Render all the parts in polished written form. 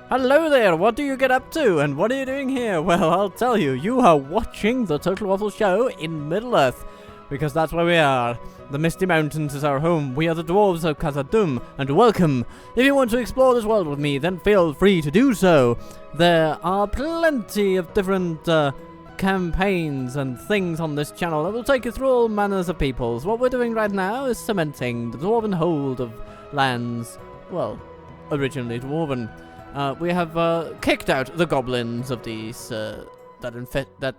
Hello there, what do you get up to, and what are you doing here? Well, I'll tell you, you are watching the Total Waffle Show in Middle-earth, because that's where we are. The Misty Mountains is our home. We are the dwarves of Kazad-Dûm, and welcome. If you want to explore this world with me, then feel free to do so. There are plenty of different campaigns and things on this channel that will take you through all manners of peoples. What we're doing right now is cementing the dwarven hold of lands, well, originally dwarven. We have kicked out the goblins of these that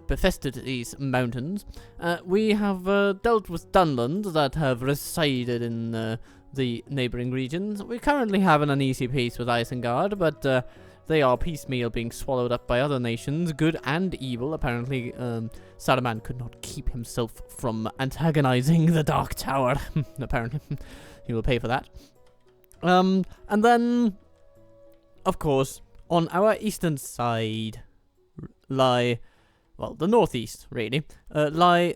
befested these mountains. We have dealt with Dunland that have resided in the neighbouring regions. We currently have an uneasy peace with Isengard, but they are piecemeal being swallowed up by other nations, good and evil. Apparently, Saruman could not keep himself from antagonizing the Dark Tower. Apparently, he will pay for that. And then, of course, on our eastern side lie, well, the northeast, really, lie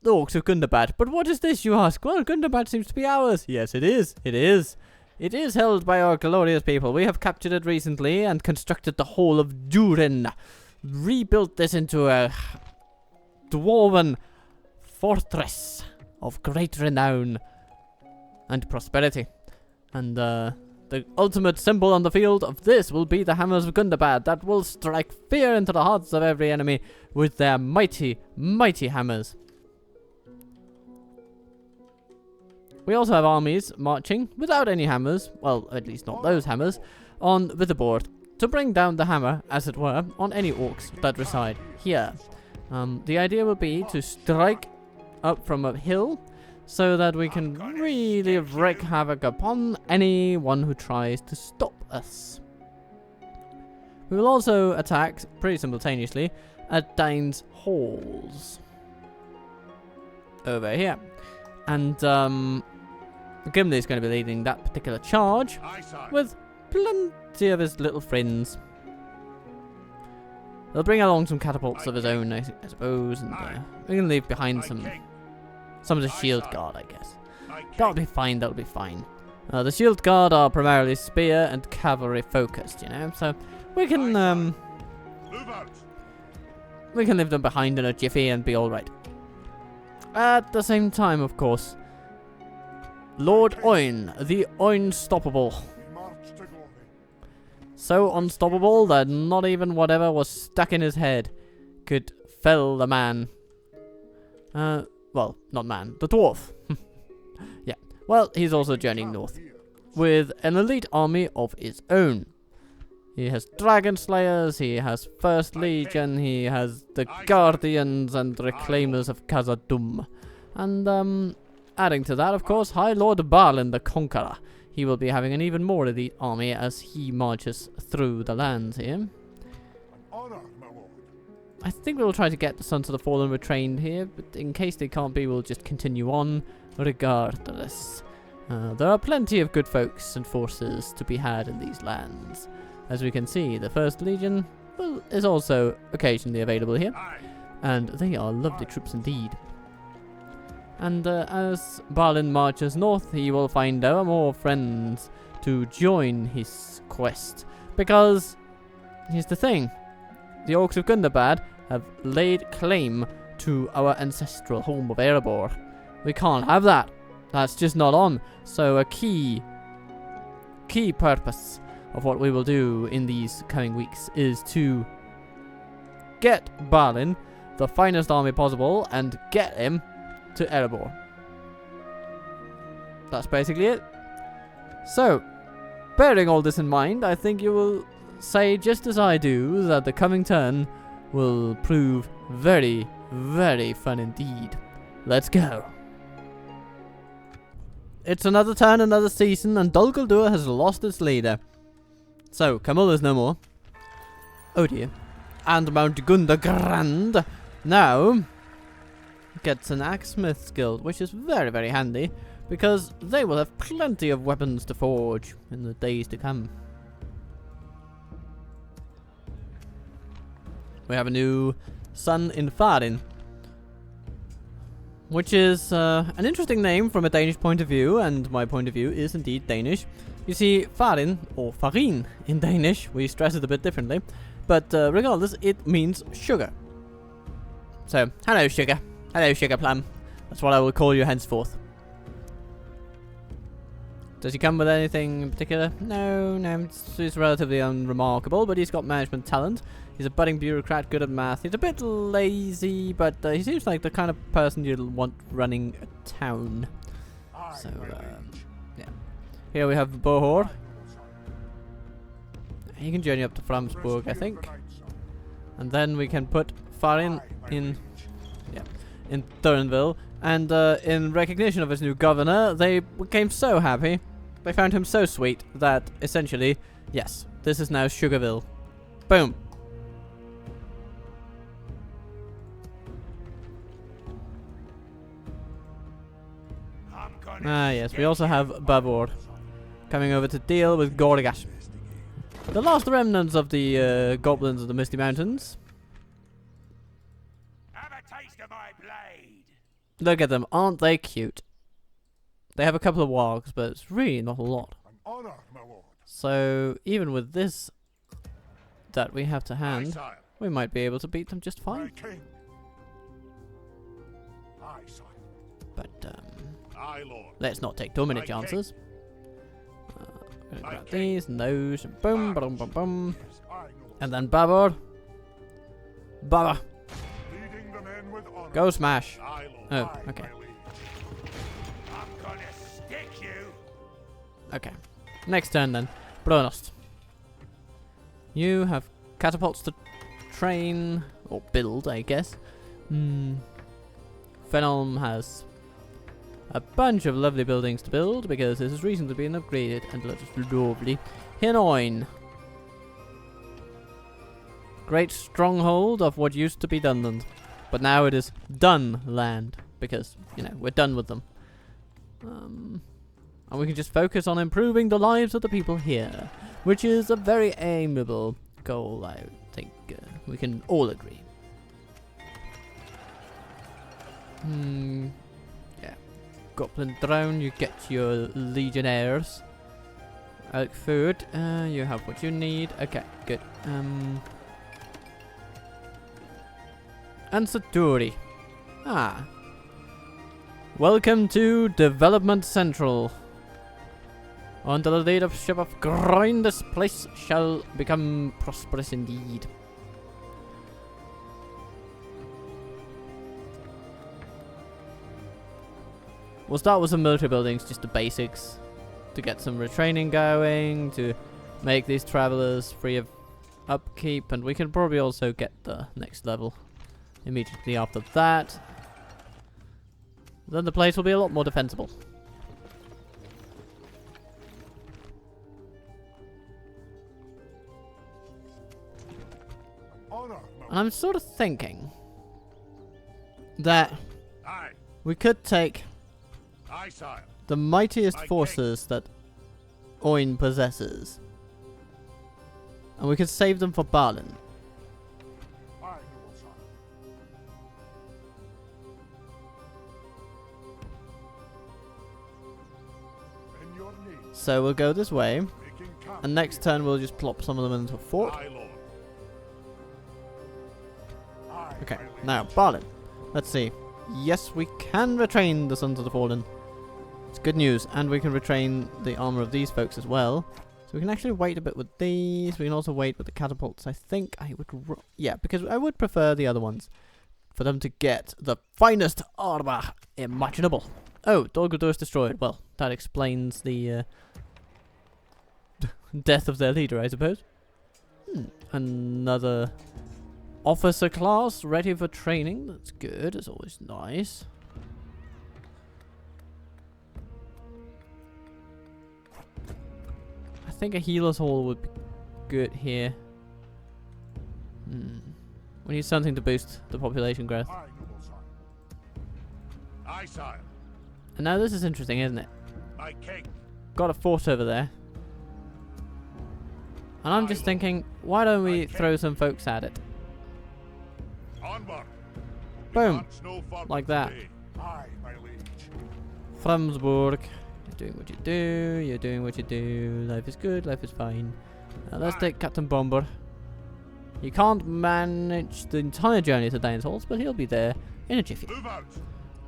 the Orcs of Gundabad. But what is this, you ask? Well, Gundabad seems to be ours. Yes, it is. It is. It is held by our glorious people. We have captured it recently and constructed the Hall of Durin. Rebuilt this into a dwarven fortress of great renown and prosperity. And, the ultimate symbol on the field of this will be the hammers of Gundabad that will strike fear into the hearts of every enemy with their mighty, mighty hammers. We also have armies marching without any hammers, well, at least not those hammers, on with the board to bring down the hammer, as it were, on any orcs that reside here. The idea will be to strike up from a hill so that we can really wreak havoc upon anyone who tries to stop us. We will also attack, pretty simultaneously, at Dane's halls. Over here. And, Gimli is going to be leading that particular charge with plenty of his little friends. He'll bring along some catapults of his own, I suppose, and we can leave behind some of the shield guard, I guess. That'll be fine, that'll be fine. The shield guard are primarily spear and cavalry focused, you know, so we can leave them behind in a jiffy and be alright. At the same time, of course, Lord Oin the Oinstoppable. So unstoppable that not even whatever was stuck in his head could fell the man. Well, not man, the dwarf. Yeah. Well, he's also journeying north with an elite army of his own. He has dragon slayers, he has First Legion, he has the Guardians and Reclaimers of Kazad-Dûm. And, adding to that, of course, High Lord Balin the Conqueror. He will be having an even more elite army as he marches through the lands here. I think we'll try to get the Sons of the Fallen retrained here, but in case they can't be, we'll just continue on regardless. There are plenty of good folks and forces to be had in these lands. As we can see, the First Legion is also occasionally available here, and they are lovely troops indeed. And as Balin marches north, he will find ever more friends to join his quest, because here's the thing. The Orcs of Gundabad have laid claim to our ancestral home of Erebor. We can't have that. That's just not on. So a key purpose of what we will do in these coming weeks is to get Balin the finest army possible and get him to Erebor. That's basically it. So, bearing all this in mind, I think you will say, just as I do, that the coming turn will prove very, very fun indeed. Let's go. It's another turn, another season, and Dol Guldur has lost its leader. So, Camilla's no more. Oh dear. And Mount Gundagrand now gets an Axesmith's Guild, which is very, very handy, because they will have plenty of weapons to forge in the days to come. We have a new son in Farin, which is an interesting name from a Danish point of view, and my point of view is indeed Danish. You see, farin, or farin in Danish, we stress it a bit differently, but regardless, it means sugar. So, hello sugar. Hello sugar plum. That's what I will call you henceforth. Does he come with anything in particular? No, he's relatively unremarkable, but he's got management talent. He's a budding bureaucrat, good at math. He's a bit lazy, but he seems like the kind of person you'd want running a town. So, yeah. Here we have Bohor. He can journey up to Framsburg, I think. And then we can put Farin in Thurinville. And in recognition of his new governor, they became so happy. They found him so sweet that, essentially, yes, this is now Sugarville. Boom. Ah, yes, we also have Bavor coming over to deal with Gorgas. The last remnants of the goblins of the Misty Mountains. Have a taste of my blade. Look at them, aren't they cute? They have a couple of wargs, but it's really not a lot. An honor, my lord. So, even with this that we have to hand, Aye, we might be able to beat them just my fine. king. Aye, sire. But, Aye, lord. let's not take too many My chances. Gonna My grab king. these and those, and boom, boom, boom, boom. Yes, aye, no, And then Bavor. Baba, leading the men with honor. go smash. Aye, lord. Oh, Aye, okay. my liege. I'm gonna stick you. Okay. Next turn then. Brunost. You have catapults to train, or build, I guess. Fenelm has a bunch of lovely buildings to build because this has recently been upgraded and looks lovely. Hinoin. Great stronghold of what used to be Dunland. But now it is done land because, you know, we're done with them. And we can just focus on improving the lives of the people here, which is a very amiable goal, I think we can all agree. Yeah. Goblin drone, you get your legionnaires. Elk food, you have what you need. Okay, good. And Saturi. Ah. Welcome to Development Central. Under the leadership of Groin, this place shall become prosperous indeed. We'll start with some military buildings, just the basics, to get some retraining going, to make these travelers free of upkeep, and we can probably also get the next level immediately after that. Then the place will be a lot more defensible. Honor, my And I'm sort of thinking that Aye, we could take aye, sire. the mightiest My king. forces that Oin possesses, and we could save them for Balin. Aye, noble sire. In your need, So we'll go this way, making camp and next turn we'll just plop some of them into a fort. Aye, lord. Aye, Okay, my liege. now Balin. Let's see. Yes, we can retrain the Sons of the Fallen. It's good news, and we can retrain the armor of these folks as well. So we can actually wait a bit with these. We can also wait with the catapults. I think I would... yeah, because I would prefer the other ones. For them to get the finest armor imaginable. Oh, Dol Guldur is destroyed. Well, that explains the death of their leader, I suppose. Another officer class ready for training. That's good. It's always nice. I think a healer's hall would be good here. We need something to boost the population growth. Aye, noble sire. Aye, sire. And now this is interesting, isn't it? My king. Got a fort over there. And I'm just thinking, why don't we throw some folks at it? Onward. Boom. Wants no further Like that. delay. Aye, my liege. Framsburg You're doing what you do. You're doing what you do. Life is good. Life is fine. Let's take Captain Bomber. He can't manage the entire journey to Dane's Halls, but he'll be there in a jiffy. Move out.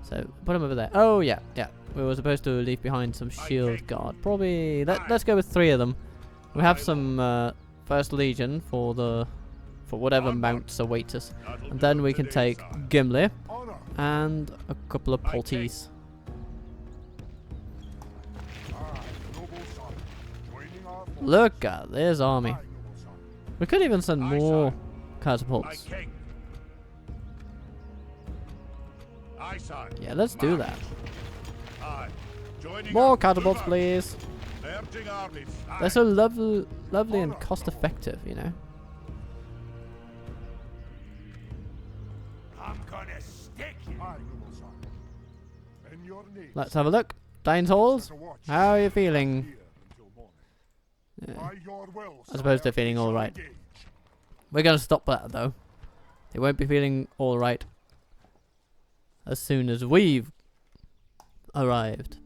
So, put him over there. Oh, yeah, yeah. We were supposed to leave behind some shield guard. Probably, let's go with 3 of them. We have some First Legion for whatever mounts await us. And then we can take Gimli Honor. and a couple of Polties. Noble son. Joining our forces. Look at this army. Noble son. We could even send more My catapults. king. Aye, sire. Yeah, let's do that. Aye. Joining More our- catapults, Move out. please. Merging armies. Aye. They're so lovely and cost effective, you know. I'm gonna stick you. Aye, noble son. In your name. Let's have a look. Dane's Halls, To watch. how are you feeling? Here until morning. Yeah. By your will, I suppose sire, they're feeling we shall all right. engage. We're gonna stop that though. They won't be feeling all right as soon as we've arrived.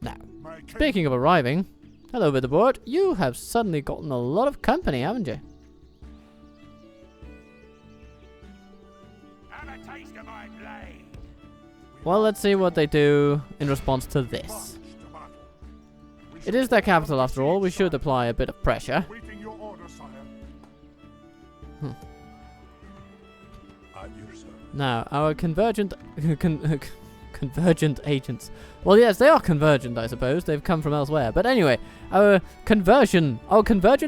Now, My king. speaking of arriving, hello with the board. You have suddenly gotten a lot of company, haven't you? Have a taste of my blade. Well, let's see what they do in response to this. March to battle. We It shall is their capital have after all. We siege, should sire. apply a bit of pressure. Waiting your order, sire. At your service. Now, our convergent convergent agents. Well, yes, they are convergent, I suppose. They've come from elsewhere. But anyway, our convergent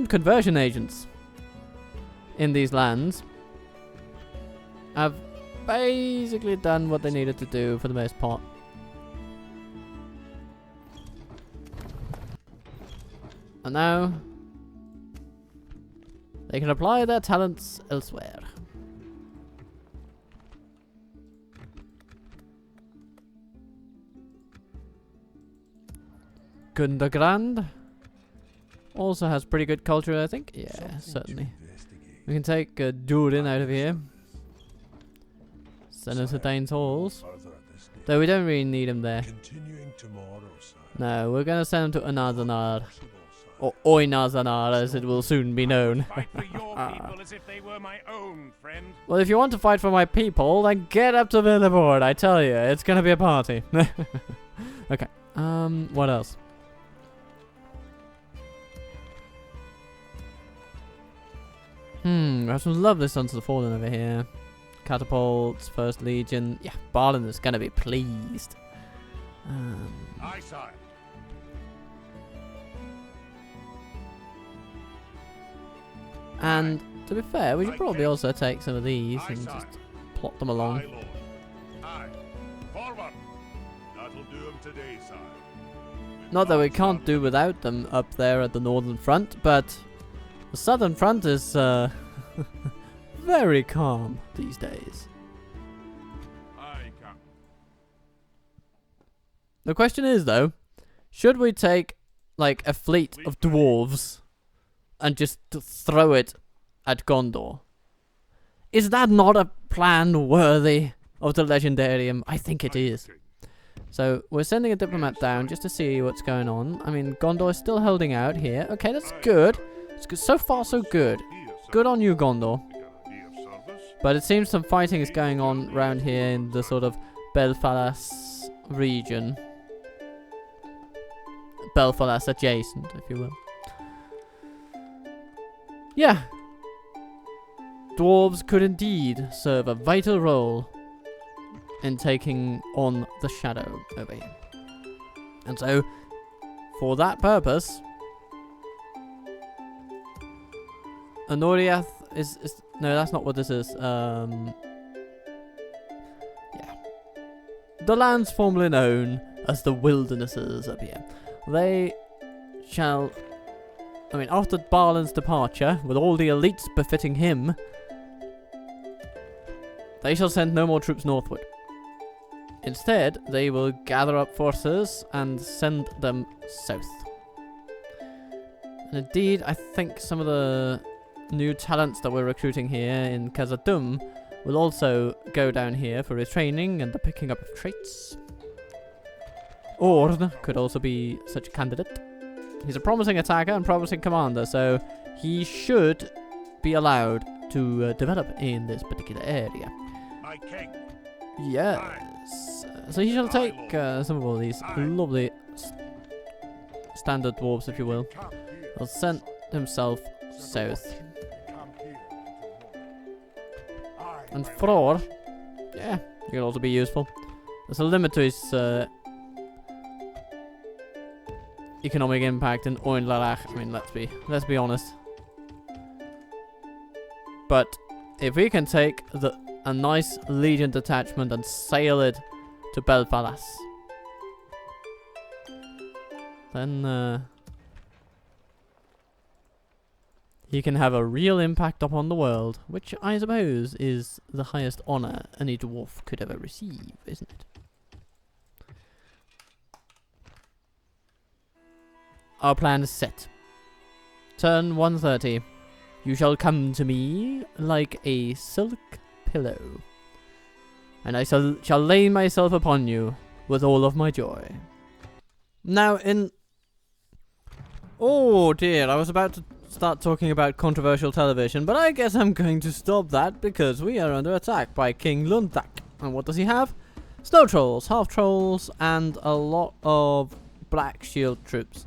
conversion agents in these lands have basically done what they needed to do for the most part. And now they can apply their talents elsewhere. Gundabad also has pretty good culture, I think. Yeah, certainly. We can take Durin out of here. Send him to Dane's Halls. Though we don't really need him there. Continuing tomorrow, sire. No, we're gonna send him to Anazanar. Possible, sire. Or Oinazanar, as it will soon be known. Fight for your people as if they were my own, friend. Well, if you want to fight for my people, then get up to Erebor, I tell you. It's gonna be a party. Okay, what else? We have some lovely Sons of the Fallen over here. Catapults, First Legion. Yeah, Balin is gonna be pleased. Aye, sire. And to be fair, we should Aye, probably King. also take some of these Aye, and sire. just plot them along. Aye, Lord. Aye. Forward. That'll do 'em today, sire. With Not that we God's can't help. do without them up there at the northern front, but the southern front is very calm these days. Aye, Captain. The question is, though, should we take like a fleet of dwarves and just throw it at Gondor? Is that not a plan worthy of the Legendarium? I think it is. So we're sending a diplomat down just to see what's going on. I mean, Gondor is still holding out here. Okay, that's good. It's good. So far, so good. Good on you, Gondor. But it seems some fighting is going on around here in the sort of Belfalas region. Belfalas adjacent, if you will. Yeah. Dwarves could indeed serve a vital role in taking on the shadow over here. And so, for that purpose, Anoriath is no, that's not what this is. Yeah. The lands formerly known as the Wildernesses up here. They shall, I mean, after Balin's departure, with all the elites befitting him, they shall send no more troops northward. Instead, they will gather up forces and send them south. And indeed, I think some of the new talents that we're recruiting here in Kazad-Dûm will also go down here for retraining and the picking up of traits. Orn could also be such a candidate. He's a promising attacker and promising commander, so he should be allowed to develop in this particular area. My king. Yes. So he shall take some of all these lovely standard dwarves, if you will. He'll send himself south. And Fror, yeah, he can also be useful. There's a limit to his economic impact in Oin I mean, let's be honest. But if we can take a nice legion detachment and sail it to Belfalas, then he can have a real impact upon the world, which I suppose is the highest honor any dwarf could ever receive, isn't it? Our plan is set. Turn 130. You shall come to me like a silk pillow, and I shall lay myself upon you with all of my joy. Now oh dear, I was about to start talking about controversial television, but I guess I'm going to stop that because we are under attack by King Lundak. And what does he have? Snow trolls, half trolls, and a lot of black shield troops.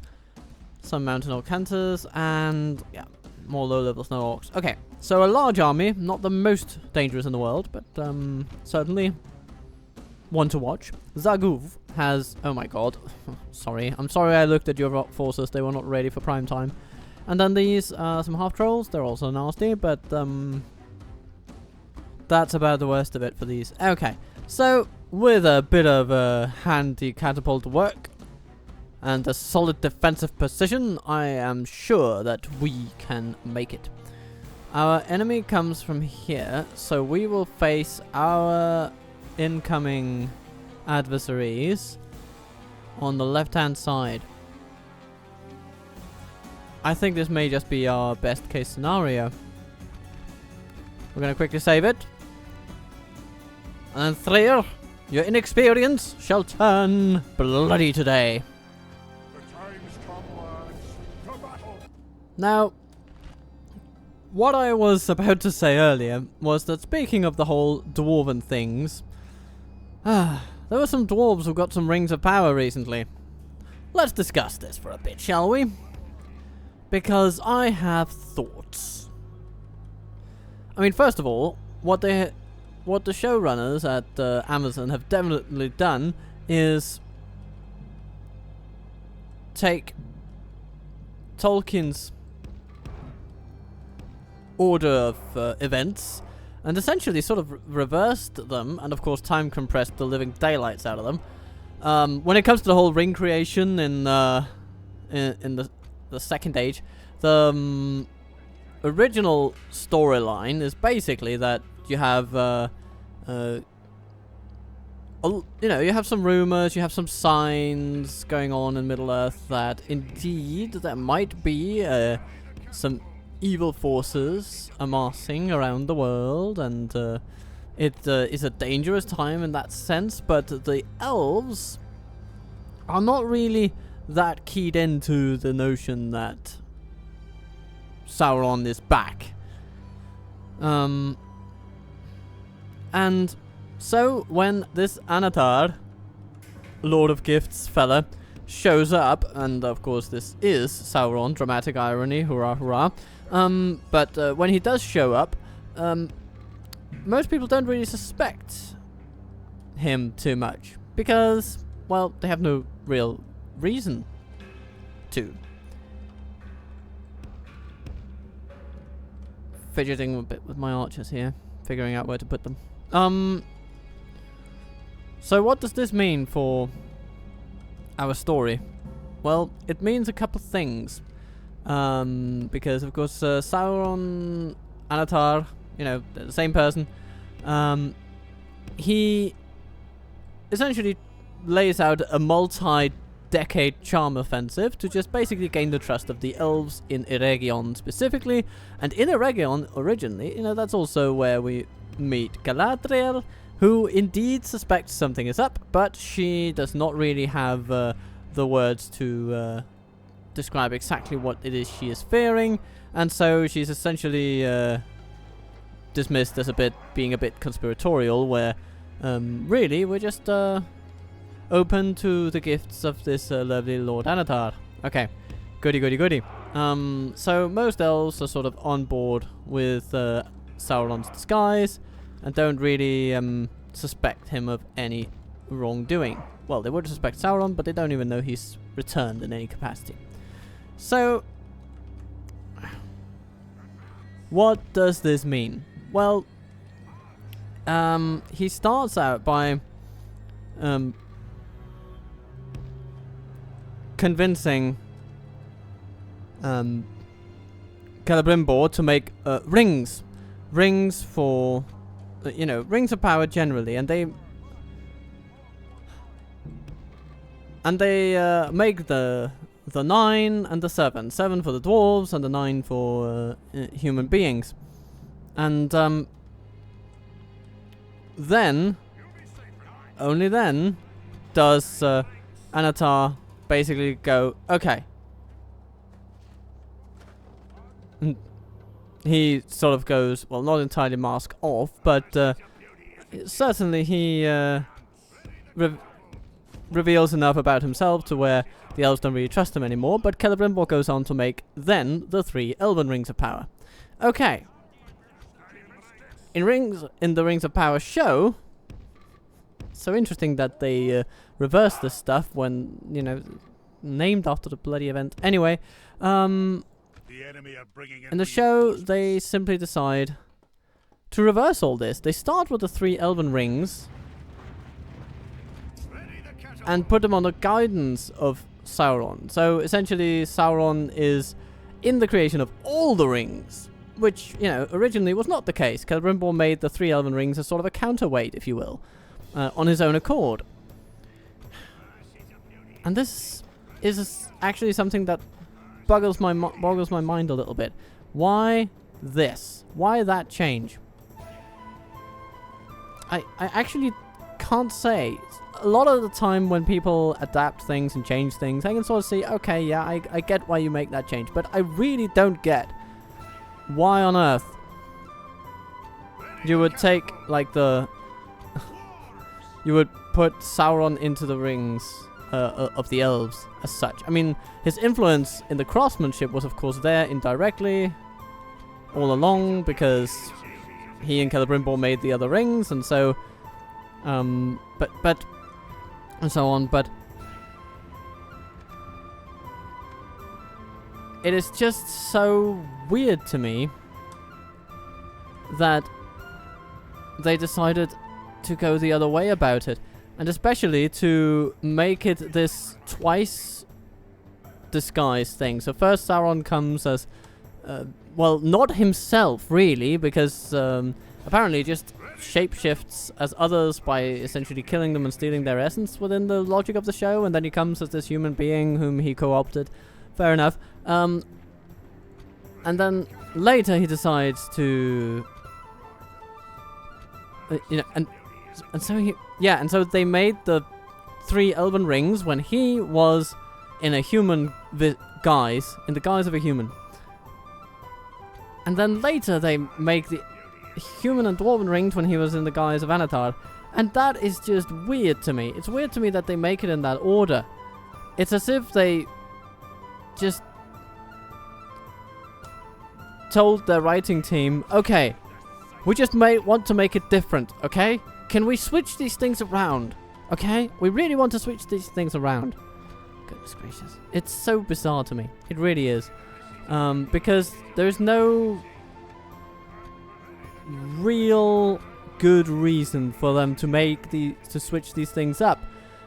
Some mountain orc hunters, and yeah, more low-level snow orcs. Okay, so a large army, not the most dangerous in the world, but certainly one to watch. Zaguv has, oh my god, I'm sorry I looked at your forces, they were not ready for prime time. And then these are some half trolls, they're also nasty, but that's about the worst of it for these. Okay, so with a bit of a handy catapult work and a solid defensive position, I am sure that we can make it. Our enemy comes from here, so we will face our incoming adversaries on the left-hand side. I think this may just be our best case scenario. We're going to quickly save it. And Threer, your inexperience shall turn bloody today. The time's come, lads. To battle. Now, what I was about to say earlier was that speaking of the whole dwarven things, there were some dwarves who got some rings of power recently. Let's discuss this for a bit, shall we? Because I have thoughts. I mean, first of all, what the showrunners at Amazon have definitely done is take Tolkien's order of events and essentially sort of reversed them, and of course time compressed the living daylights out of them. When it comes to the whole ring creation in the Second Age, the original storyline is basically that you have, you have some rumors, you have some signs going on in Middle-earth that indeed there might be some evil forces amassing around the world, and it is a dangerous time in that sense, but the elves are not really that keyed into the notion that Sauron is back. And so when this Anatar, Lord of Gifts fella, shows up, and of course this is Sauron, dramatic irony, hurrah hurrah, but when he does show up, most people don't really suspect him too much, because, well, they have no real reason to. Fidgeting a bit with my archers here, figuring out where to put them. So what does this mean for our story? Well, it means a couple of things. Because of course Sauron, Anatar, the same person, he essentially lays out a multi-decade charm offensive to just basically gain the trust of the elves in Eregion specifically. And in Eregion originally, that's also where we meet Galadriel, who indeed suspects something is up, but she does not really have the words to describe exactly what it is she is fearing, and so she's essentially dismissed as being a bit conspiratorial, where really we're just open to the gifts of this lovely Lord Anatar. Okay, goody. So most elves are sort of on board with Sauron's disguise and don't really suspect him of any wrongdoing. Well, they would suspect Sauron, but they don't even know he's returned in any capacity. So, what does this mean? Well, he starts out by convincing Celebrimbor to make rings for rings of power generally, and they make the 9 and the 7 for the dwarves and the 9 for human beings, and then only then does Anatar basically go, okay. And he sort of goes, well, not entirely mask off, but certainly he reveals enough about himself to where the elves don't really trust him anymore, but Celebrimbor goes on to make then the 3 elven rings of power. Okay. In the Rings of Power show, so interesting that they reverse this stuff when, named after the bloody event. Anyway, in the show, they simply decide to reverse all this. They start with the 3 elven rings and put them on the guidance of Sauron. So essentially, Sauron is in the creation of all the rings, which, originally was not the case. Celebrimbor made the 3 elven rings as sort of a counterweight, if you will, on his own accord. And this is actually something that boggles my mind a little bit. Why this? Why that change? I actually can't say. A lot of the time when people adapt things and change things, I can sort of see, okay, yeah, I get why you make that change, but I really don't get why on earth you would take, you would put Sauron into the rings of the elves as such. I mean, his influence in the craftsmanship was, of course, there indirectly all along, because he and Celebrimbor made the other rings, and so, but, and so on, but it is just so weird to me that they decided to go the other way about it. And especially to make it this twice disguised thing. So first Sauron comes as, well, not himself really, because apparently just shapeshifts as others by essentially killing them and stealing their essence within the logic of the show, and then he comes as this human being whom he co-opted. Fair enough. And then later he decides to, and so they made the 3 elven rings when he was in a human guise, in the guise of a human. And then later they make the human and dwarven rings when he was in the guise of Anatar. And that is just weird to me. It's weird to me that they make it in that order. It's as if they just told their writing team, okay, we just want to make it different, okay? Can we switch these things around? Okay? We really want to switch these things around. Goodness gracious. It's so bizarre to me. It really is. Because there's no real good reason for them to switch these things up.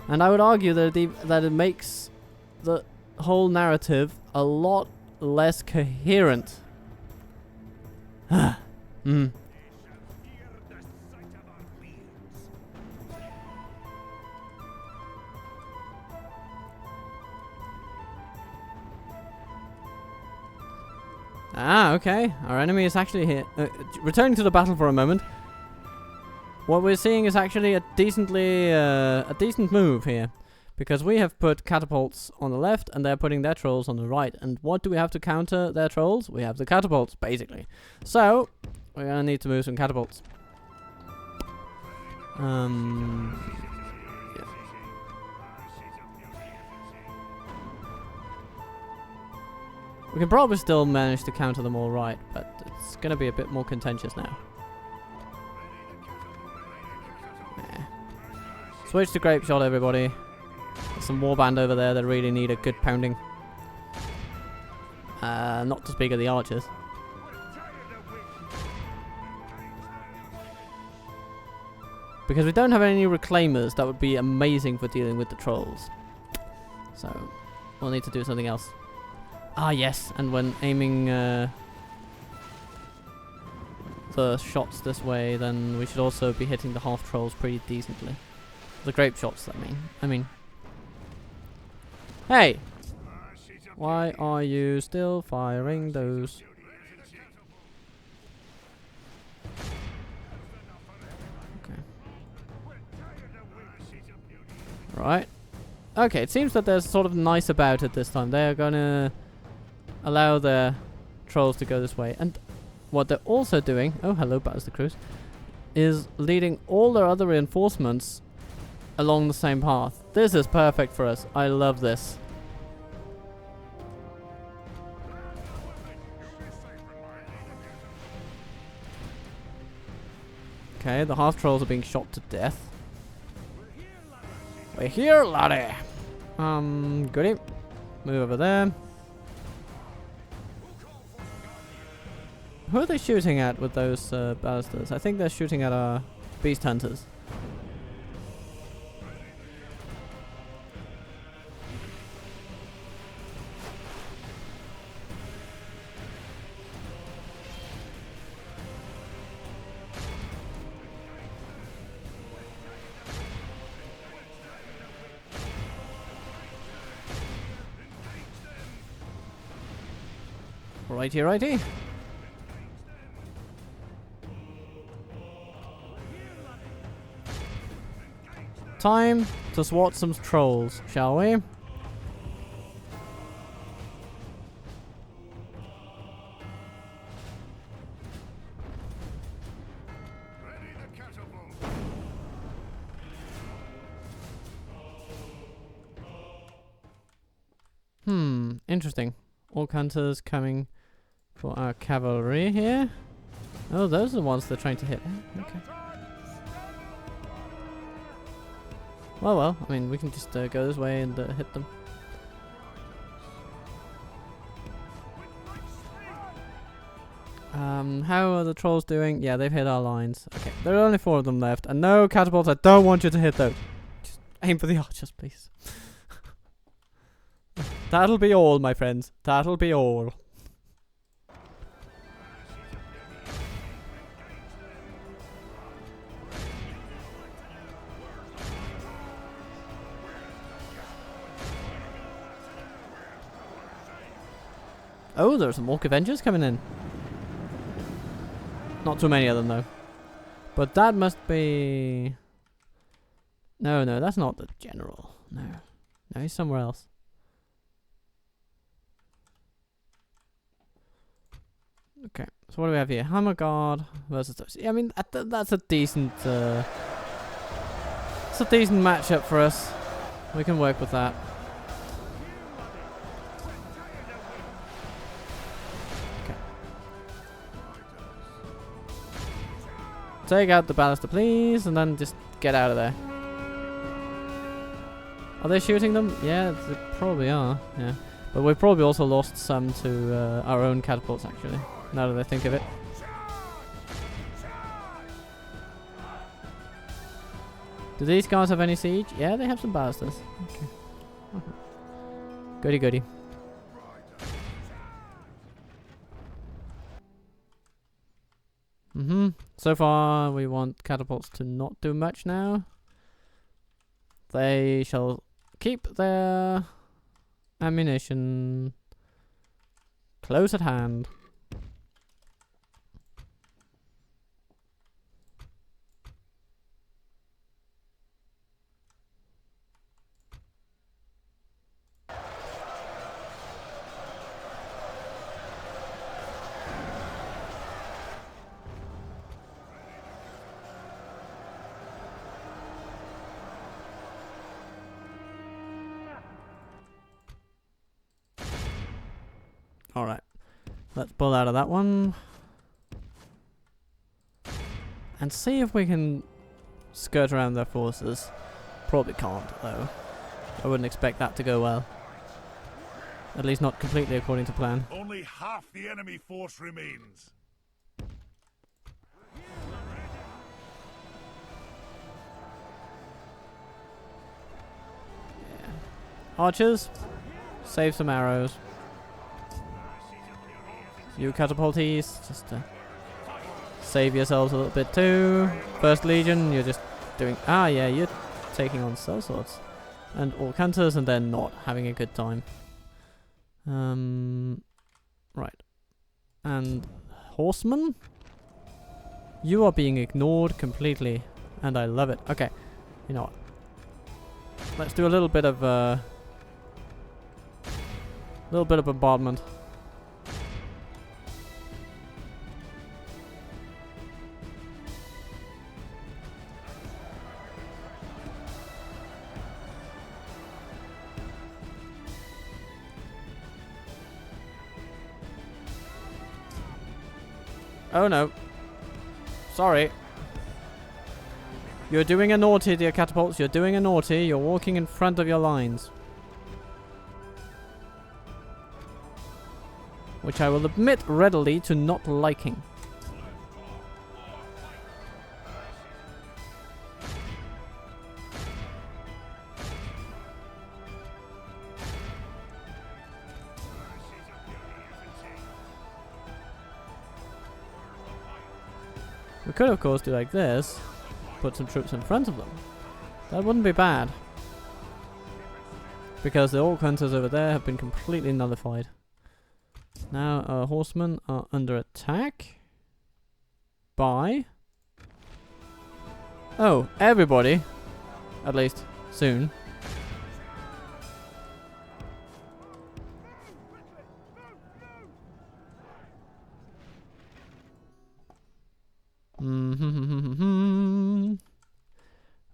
And I would argue that it makes the whole narrative a lot less coherent. Ah, okay. Our enemy is actually here. Returning to the battle for a moment. what we're seeing is actually a decent move here, because we have put catapults on the left and they're putting their trolls on the right. And what do we have to counter their trolls? We have the catapults, basically. So we're gonna need to move some catapults. Yeah. We can probably still manage to counter them all right, but it's gonna be a bit more contentious now. Switch to grape shot, everybody. There's some warband over there that really need a good pounding. Not to speak of the archers. Because we don't have any reclaimers, that would be amazing for dealing with the trolls. So, we'll need to do something else. Ah, yes, and when aiming the shots this way, then we should also be hitting the half trolls pretty decently. The grape shots, I mean. Hey! Why are you still firing those? Okay. Right. Okay, it seems that they're sort of nice about it this time. They're gonna allow their trolls to go this way. And what they're also doing, oh hello Bowser Cruz, is leading all their other reinforcements along the same path. This is perfect for us. I love this. Okay, the half trolls are being shot to death. We're here, laddie. Goody. Move over there. Who are they shooting at with those ballistas? I think they're shooting at our beast hunters. Righty, righty. Time to swat some trolls, shall we? Interesting. Orc hunters coming for our cavalry here. Oh, those are the ones they're trying to hit. Okay. Well, I mean, we can just go this way and hit them. How are the trolls doing? Yeah, they've hit our lines. Okay, there are only 4 of them left. And no catapults, I don't want you to hit those. Just aim for the archers, please. That'll be all, my friends. That'll be all. Oh, there's some Orc Avengers coming in. Not too many of them, though. But that must be... No, that's not the general. No, he's somewhere else. Okay, so what do we have here? Hammer Guard versus those. Yeah, I mean, that's a decent... it's a decent matchup for us. We can work with that. Take out the ballista, please, and then just get out of there. Are they shooting them? Yeah, they probably are. Yeah, but we've probably also lost some to our own catapults, actually, now that I think of it. Do these guys have any siege? Yeah, they have some ballistas. Okay. Goody goody. So far, we want catapults to not do much now. They shall keep their ammunition close at hand. Alright. Let's pull out of that one. And see if we can skirt around their forces. Probably can't, though. I wouldn't expect that to go well. At least not completely according to plan. Only half the enemy force remains. Archers, save some arrows. You catapulties, just to save yourselves a little bit too. First Legion, you're just doing... Ah, yeah, you're taking on sellswords. And Orc Hunters, and they're not having a good time. Right. And Horsemen? You are being ignored completely, and I love it. Okay, you know what? Let's do a little bit of bombardment. Oh no. Sorry. You're doing a naughty, dear catapults. You're doing a naughty. You're walking in front of your lines. Which I will admit readily to not liking. We could, of course, do like this. Put some troops in front of them. That wouldn't be bad. Because the Orc Hunters over there have been completely nullified. Now our horsemen are under attack. By... Oh, everybody. At least, soon.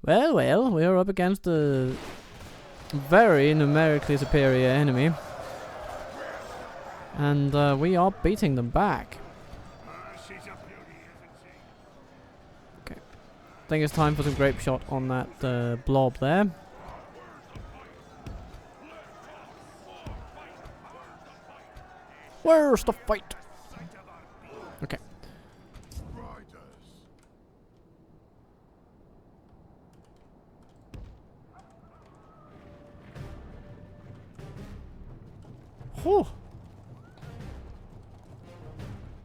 Well, we are up against a very numerically superior enemy. And we are beating them back. Okay. I think it's time for some grape shot on that blob there. Where's the fight? Okay. Whew.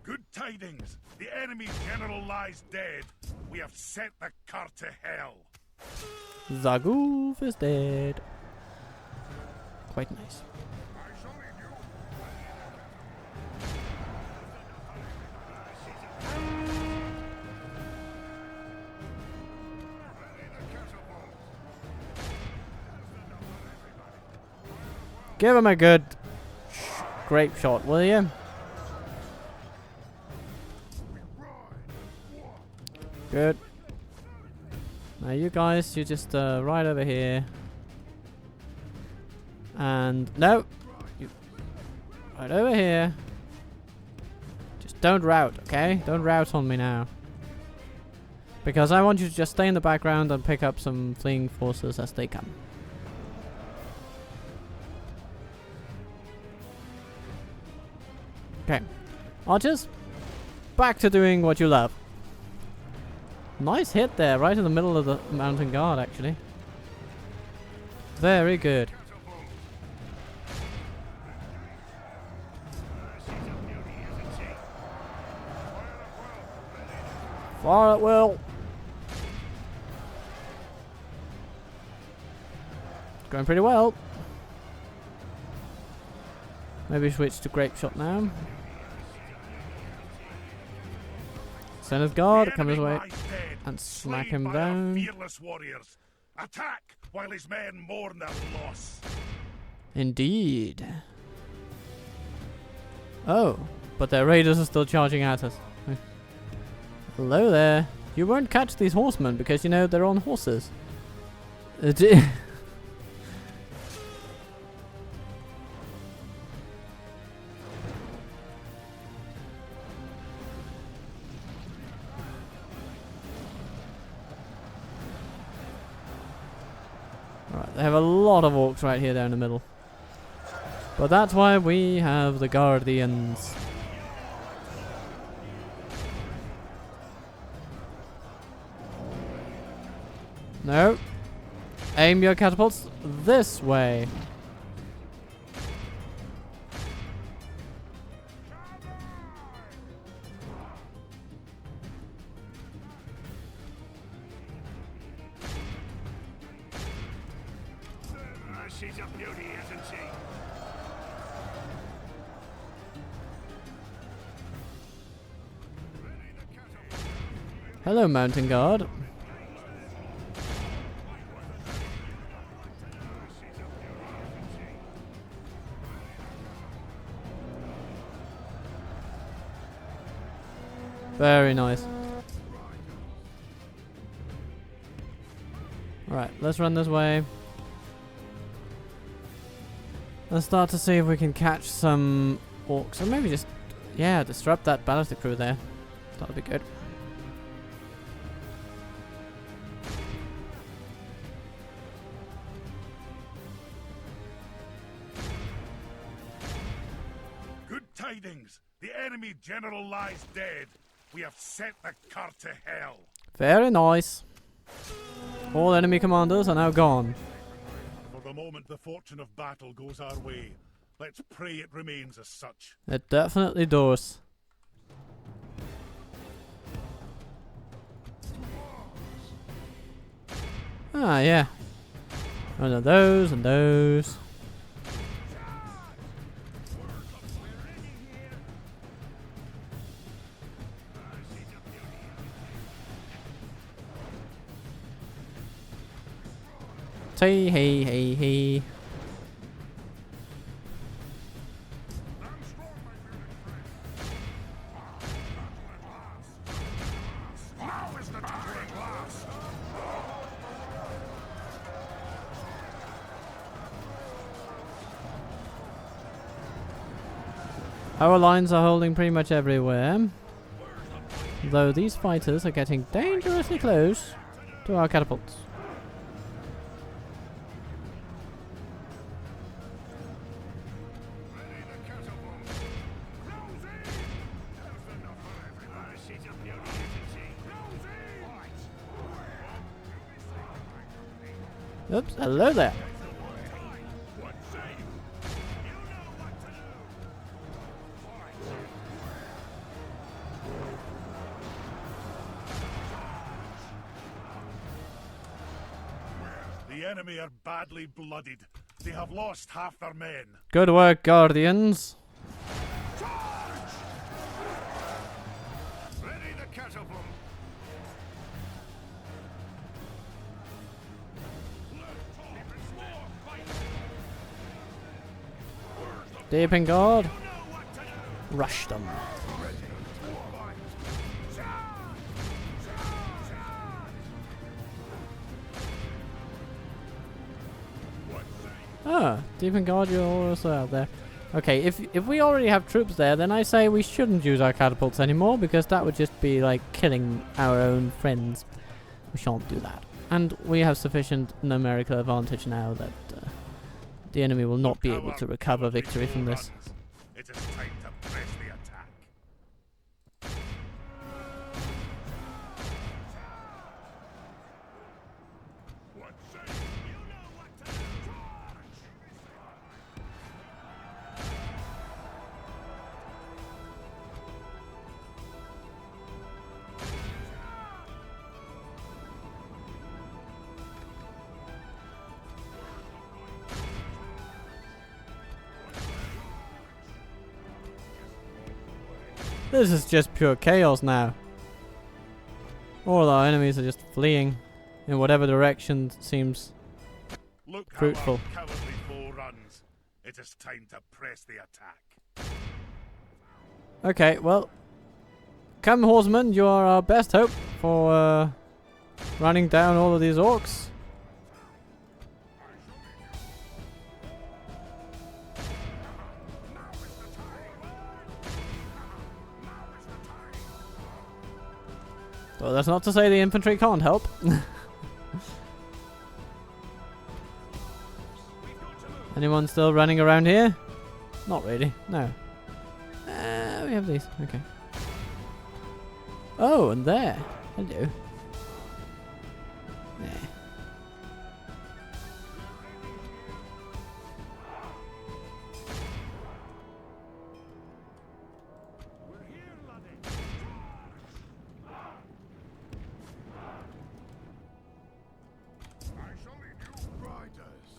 Good tidings. The enemy's general lies dead. We have sent the car to hell. Zagoof is dead. Quite nice. Give him a good grape shot, will you? Good. Now you guys, you just right over here. And no, you right over here. Just don't rout, okay? Don't rout on me now. Because I want you to just stay in the background and pick up some fleeing forces as they come. Okay, archers, back to doing what you love. Nice hit there, right in the middle of the mountain guard, actually. Very good. Fire at will. Going pretty well. Maybe switch to grape shot now. Sena's guard, come his way and smack him down. Fearless warriors. Attack while his men mourn their loss. Indeed. Oh, but their raiders are still charging at us. Hello there. You won't catch these horsemen because, you know, they're on horses. They have a lot of orcs right here down the middle. But that's why we have the Guardians. No. Aim your catapults this way. She's a beauty, isn't she? Hello, Mountain Guard. Very nice. Alright, let's run this way. Let's start to see if we can catch some orcs. Or maybe just, yeah, disrupt that ballistic crew there. That'll be good. Good tidings. The enemy general lies dead. We have sent the cur to hell. Very nice. All enemy commanders are now gone. For the moment the fortune of battle goes our way, let's pray it remains as such. It definitely does. Ah, yeah. One of those and those. Hey, hey, hey, hey. Now is the time at last. Our lines are holding pretty much everywhere. Though these fighters are getting dangerously close to our catapults. Oops, hello there. The enemy are badly blooded. They have lost half their men. Good work, Guardians. Ready the catapult. Deep in guard. Rush them. Ah, deep in guard, you're also out there. Okay, if we already have troops there, then I say we shouldn't use our catapults anymore, because that would just be like killing our own friends. We shan't do that. And we have sufficient numerical advantage now that the enemy will not be able to recover victory from this. It is time to press the attack. This is just pure chaos now. All our enemies are just fleeing in whatever direction seems Look how fruitful. our cowardly foe runs. It is time to press the attack. Okay, well, come horsemen, you are our best hope for running down all of these orcs. Well, that's not to say the infantry can't help. Anyone still running around here? Not really. No. We have these. Okay. Oh, and there. Hello. There.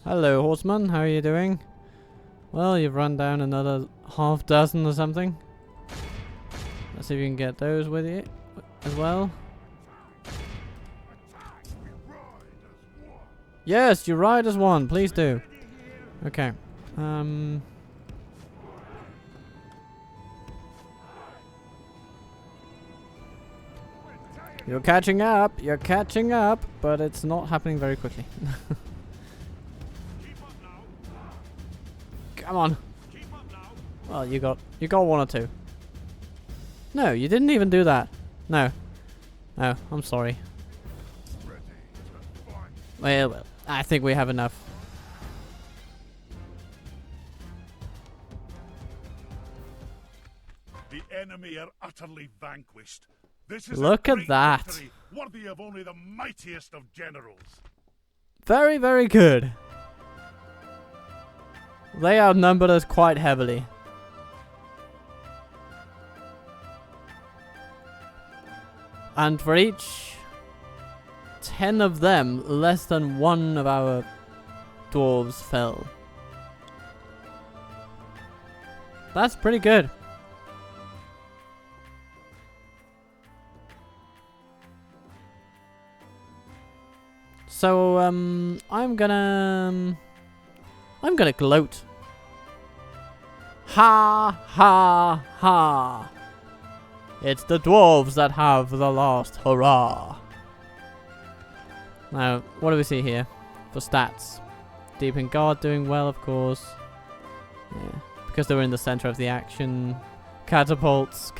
Hello, horseman. How are you doing? Well, you've run down another half dozen or something. Let's see if you can get those with you as well. Yes, you ride as one. Please do. Okay. You're catching up. You're catching up, but it's not happening very quickly. Come on. Well, you got one or two. No, you didn't even do that. No. No, I'm sorry. Well, I think we have enough. The enemy are utterly vanquished. This is Look a at great that. victory, worthy of only the mightiest of generals. Very, very good. They outnumbered us quite heavily. And for each 10 of them, less than one of our dwarves fell. That's pretty good. So, I'm gonna gloat. Ha ha ha. It's the dwarves that have the last hurrah. Now, what do we see here for stats? Deep in guard doing well, of course. Yeah, because they were in the center of the action. Catapults.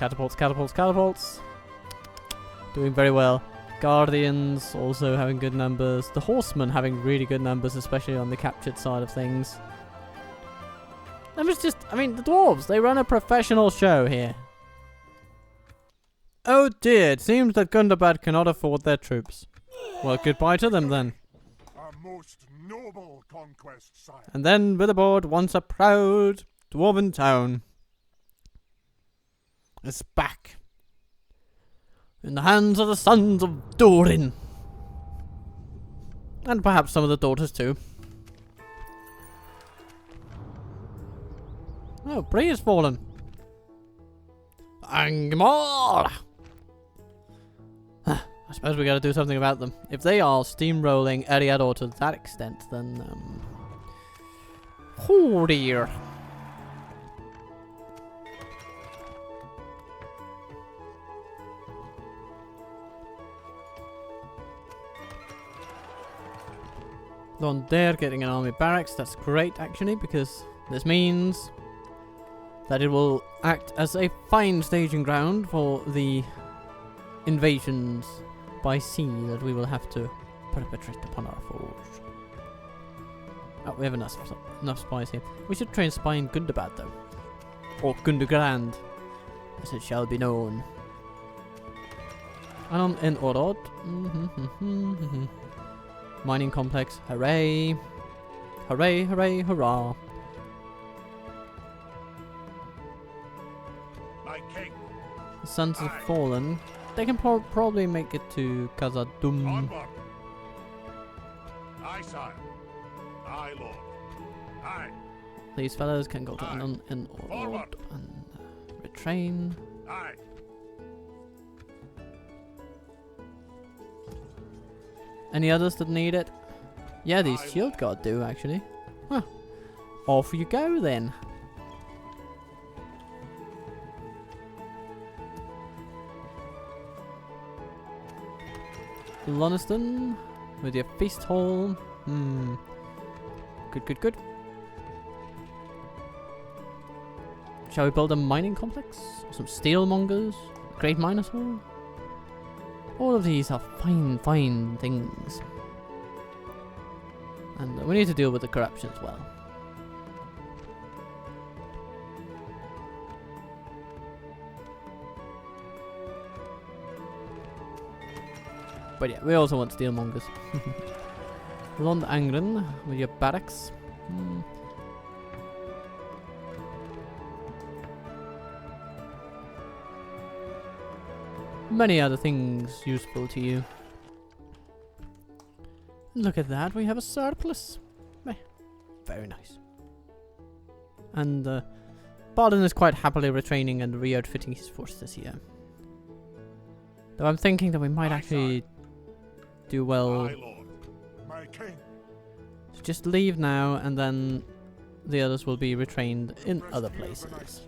Doing very well. Guardians also having good numbers. The horsemen having really good numbers, especially on the captured side of things. I mean, the dwarves, they run a professional show here. Oh dear, it seems that Gundabad cannot afford their troops. Well, goodbye to them then. A most noble conquest, sire. And then Erebor, once a proud dwarven town, is back in the hands of the sons of Durin. And perhaps some of the daughters too. Oh, Bree has fallen. Angmar! I suppose we gotta do something about them. If they are steamrolling Erebor to that extent, then oh dear. On there, getting an army barracks. That's great, actually, because this means that it will act as a fine staging ground for the invasions by sea that we will have to perpetrate upon our foes. Oh, we have enough spies here. We should try and spy in Gundabad, though. Or Gundagand, as it shall be known. And in Orod. Mining complex. Hooray. Hooray, hooray, hurrah. My king. The Sons have fallen. They can probably make it to Kazad-Dûm. Onward. Aye, sire. Aye, lord. Aye. These fellows can go to an and retrain. Aye. Any others that need it? Yeah, these shield guard do actually. Huh. Off you go then. Loniston with your feast hall. Good, good, good. Shall we build a mining complex? Some steel mongers? Great miners hall? All of these are fine, fine things. And we need to deal with the corruption as well. But yeah, we also want steelmongers. Lond Angren with your barracks. Many other things useful to you. Look at that, we have a surplus. Very nice. And Bardon is quite happily retraining and re-outfitting his forces here. Though I'm thinking that we might actually do well to just leave now, and then the others will be retrained in other places.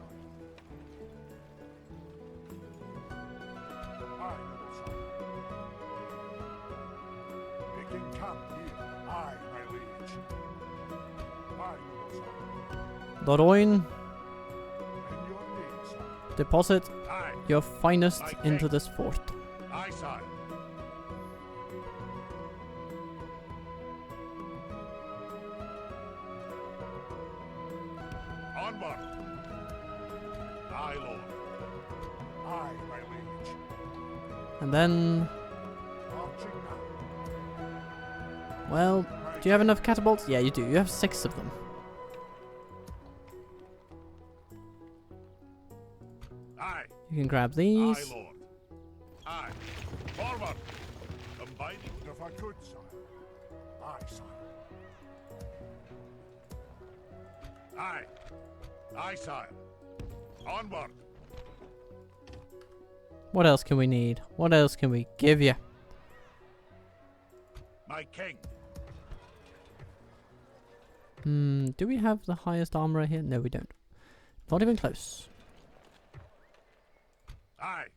Lord Oin, deposit your finest into this fort. Aye, sire. Onward. Aye, lord. Aye, my liege. And then, Marching now. well, do you have enough catapults? Yeah, you do. You have 6 of them. Aye. You can grab these. Aye, lord. Aye. Forward. Combining. If I could, sire. Aye, sire. Aye. Aye, sire. Onward. What else can we need? What else can we give you? My king. Do we have the highest armor here? No, we don't. Not even close. Aye.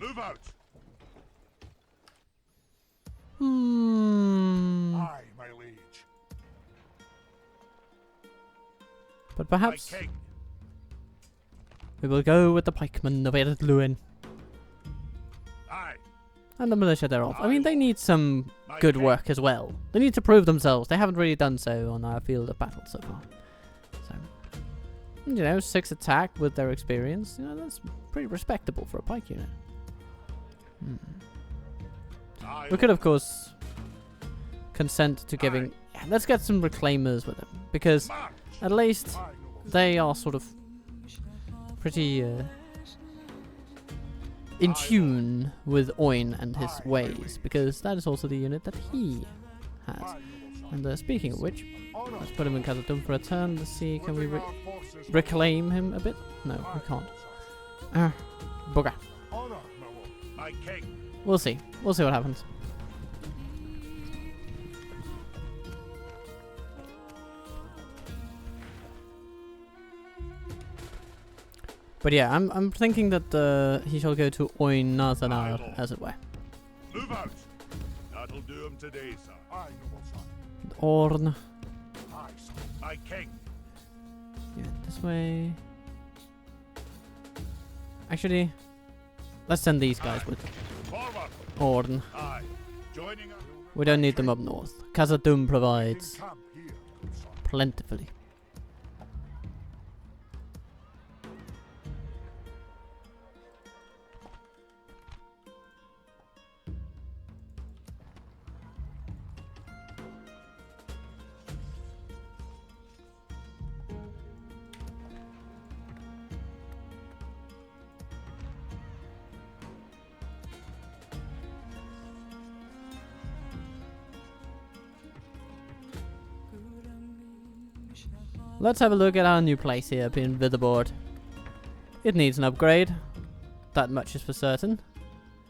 Move out. Aye, my liege. But perhaps My king. we will go with the pikemen of Erebor Aye. and the militia thereof. I mean, they need some My good king. work as well. They need to prove themselves. They haven't really done so on our field of battle so far. So, you know, 6 attack with their experience. You know, that's pretty respectable for a pike unit. Aye, We could, of course, consent to giving... Yeah, let's get some reclaimers with them, because march. at least Aye, they are sort of pretty in tune with Oin and his ways, because that is also the unit that he has. And speaking of which, let's put him in Kazad-Dûm for a turn. Let's see, can we reclaim him a bit? No, we can't. Bugger. Honor, my lord. My king. We'll see. We'll see what happens. But yeah, I'm thinking that he shall go to Oin Nathanar, as it were. Move out. That'll do him today, sir. Aye, noble son. Orn. Aye, sir. My king. Yeah, this way. Actually, let's send these guys with Forward. Orn. Aye. Joining us. We don't need them up north. Kazad-Dûm provides Camp here, son. plentifully. Let's have a look at our new place here up in Vindsvept. It needs an upgrade. That much is for certain.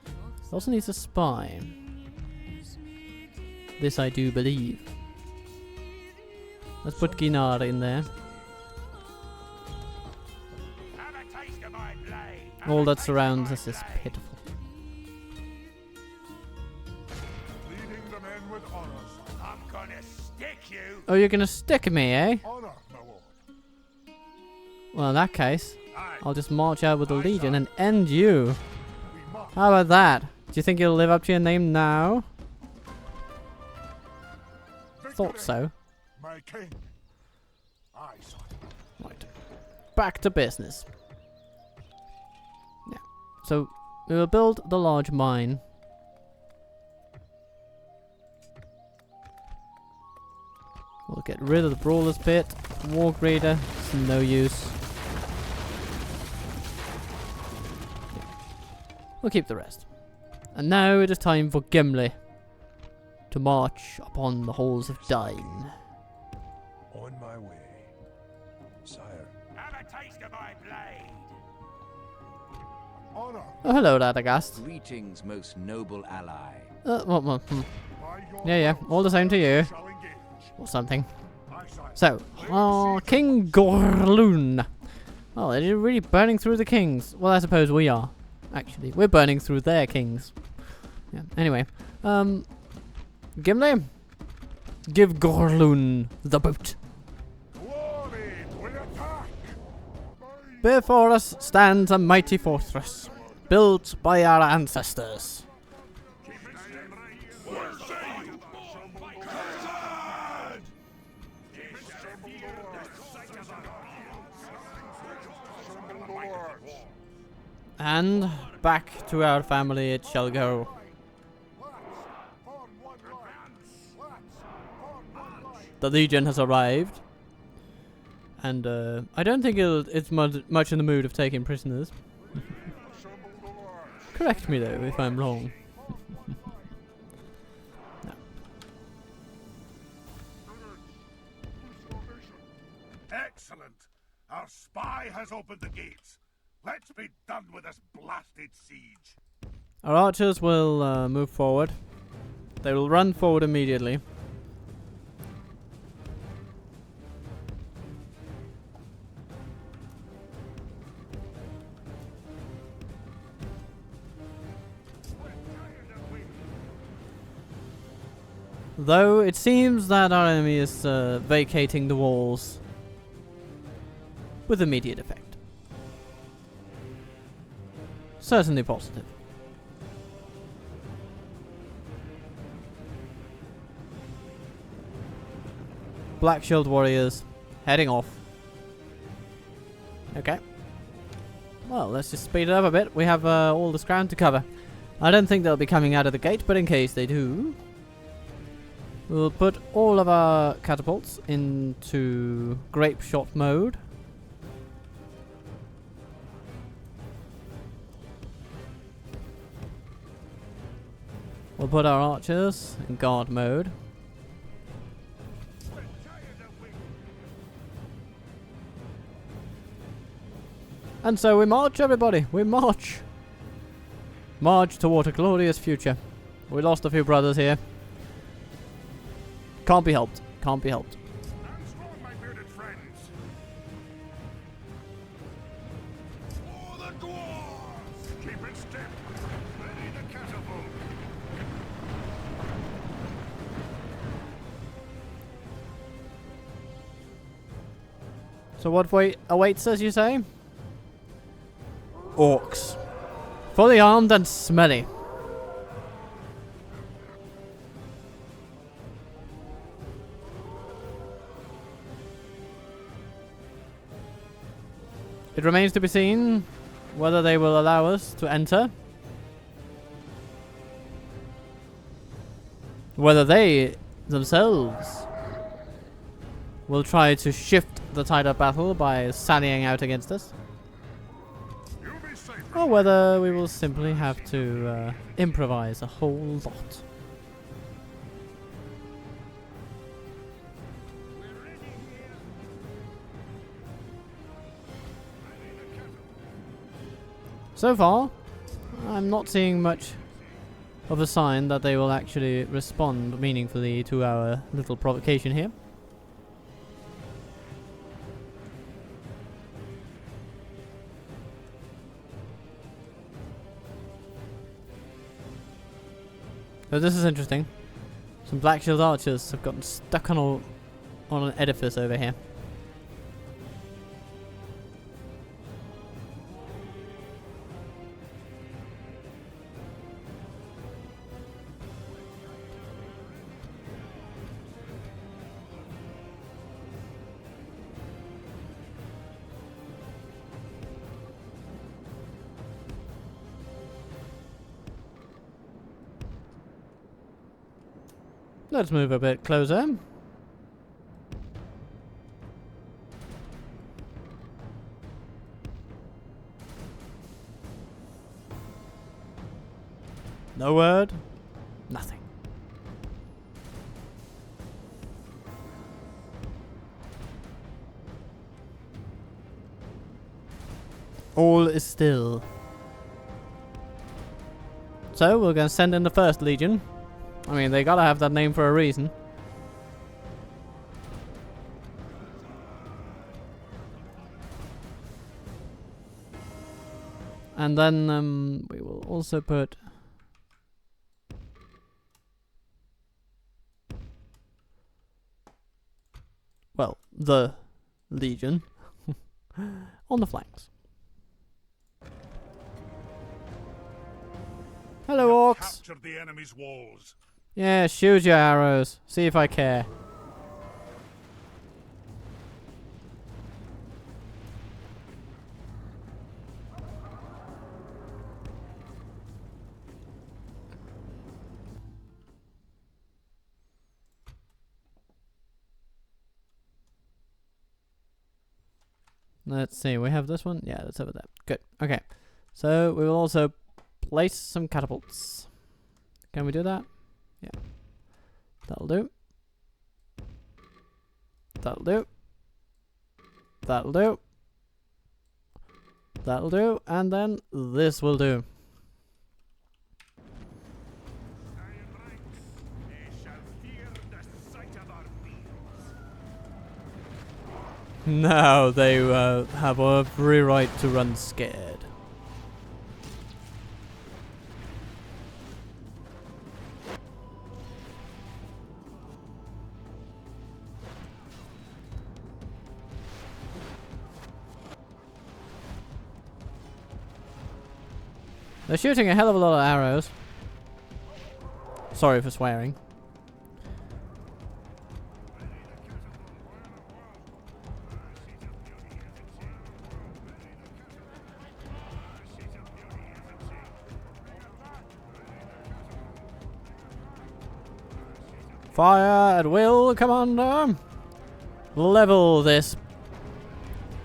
It also needs a spy. This I do believe. Let's put Ginar in there. Have a taste of my blade. All that surrounds us is pitiful. Leading the men with honor, son. I'm gonna stick you. Oh, you're gonna stick me, eh? Honor, my lord. Well, in that case, Aye. I'll just march out with the Legion and end you. We must. How about that? Do you think you'll live up to your name now? Thought Victory, so. My king. Aye, son. Right. Back to business. Yeah. So, We will build the large mine. We'll get rid of the Brawler's Pit. War Grader, it's no use. We'll keep the rest. And now it is time for Gimli to march upon the halls of Dine. On my way, sire. Have a taste of my blade. Honor Oh, hello, Radagast. Greetings, most noble ally. Well, by your yeah, all the same to you. shall engage. Or something. Aye, sire. So, King Gorloon. Oh, they're really burning through the kings. Well, I suppose we are. Actually, we're burning through their kings. Yeah. Anyway, Gimli, give Gorloon the boot. Glory, we attack. Before us stands a mighty fortress, built by our ancestors. And back to our family it shall go. The Legion has arrived. And I don't think it's much in the mood of taking prisoners. Correct me though if I'm wrong. No. Excellent. Our spy has opened the gates. Let's be done with this blasted siege. Our archers will move forward. They will run forward immediately. Though it seems that our enemy is vacating the walls with immediate effect. Certainly positive. Black Shield warriors heading off. Okay. Well, let's just speed it up a bit. We have all this ground to cover. I don't think they'll be coming out of the gate, but in case they do, we'll put all of our catapults into grape shot mode. We'll put our archers in guard mode. And so we march, everybody. We march. March toward a glorious future. We lost a few brothers here. Can't be helped. Can't be helped. Stand strong, my bearded friends. For the dwarves! Keep in step. Ready the catapult. So what awaits us, you say? Orcs. Fully armed and smelly. It remains to be seen whether they will allow us to enter. Whether they themselves will try to shift the tide of battle by sallying out against us. You'll be safe. Or whether we will simply have to improvise a whole lot. So far, I'm not seeing much of a sign that they will actually respond meaningfully to our little provocation here. So this is interesting. Some Black Shield archers have gotten stuck on an edifice over here. Let's move a bit closer. No word. Nothing. All is still. So we're gonna send in the first legion. I mean, they gotta have that name for a reason. And then we will also put the legion on the flanks. Hello, orcs. Captured the enemy's walls. Yeah, shoot your arrows. See if I care. Let's see, we have this one? Yeah, that's over there. Good. Okay. So we will also place some catapults. Can we do that? Yeah. That'll do. That'll do. That'll do. That'll do. And then this will do. Now they have every right to run scared. They're shooting a hell of a lot of arrows. Sorry for swearing. Fire at will, Commander! Level this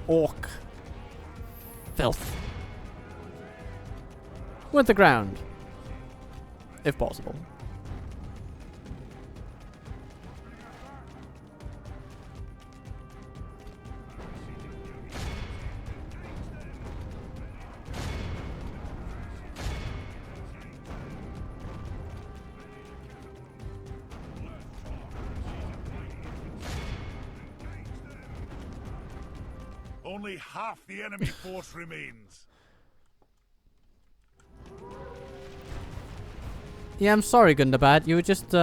orc filth with the ground, if possible. Only half the enemy force remains. Yeah, I'm sorry, Gundabad. You were just,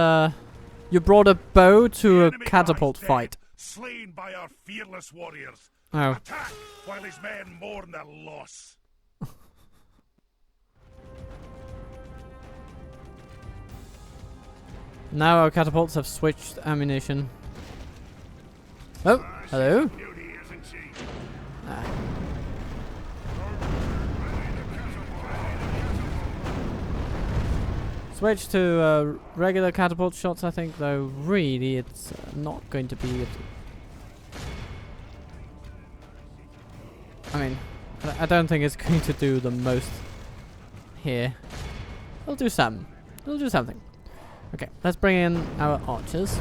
you brought a bow to a catapult fight. Slain by our fearless warriors. Oh. Attack while his men mourn their loss. Now our catapults have switched ammunition. Oh, hello. Ah. Switch to regular catapult shots, I think, though really it's not going to be... I mean, I don't think it's going to do the most here. It'll do some. It'll do something. Okay, let's bring in our archers.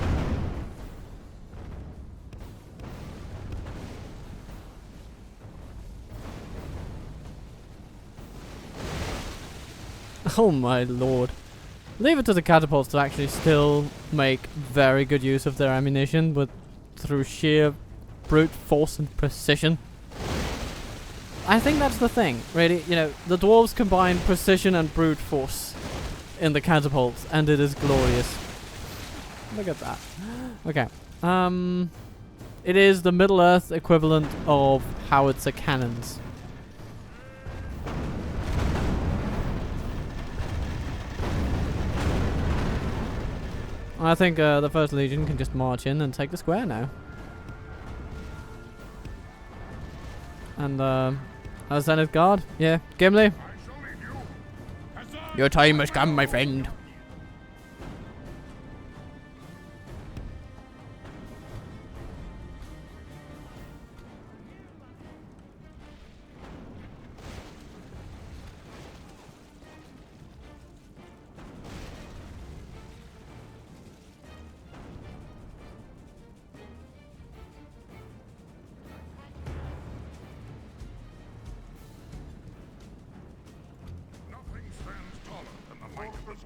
Oh my lord. Leave it to the catapults to actually still make very good use of their ammunition, but through sheer brute force and precision. I think that's the thing, really. You know, the dwarves combine precision and brute force in the catapults, and it is glorious. Look at that. Okay. It is the Middle-earth equivalent of howitzer cannons. I think the First Legion can just march in and take the square now. And Zenith Guard? Yeah, Gimli? Your time has come, my friend.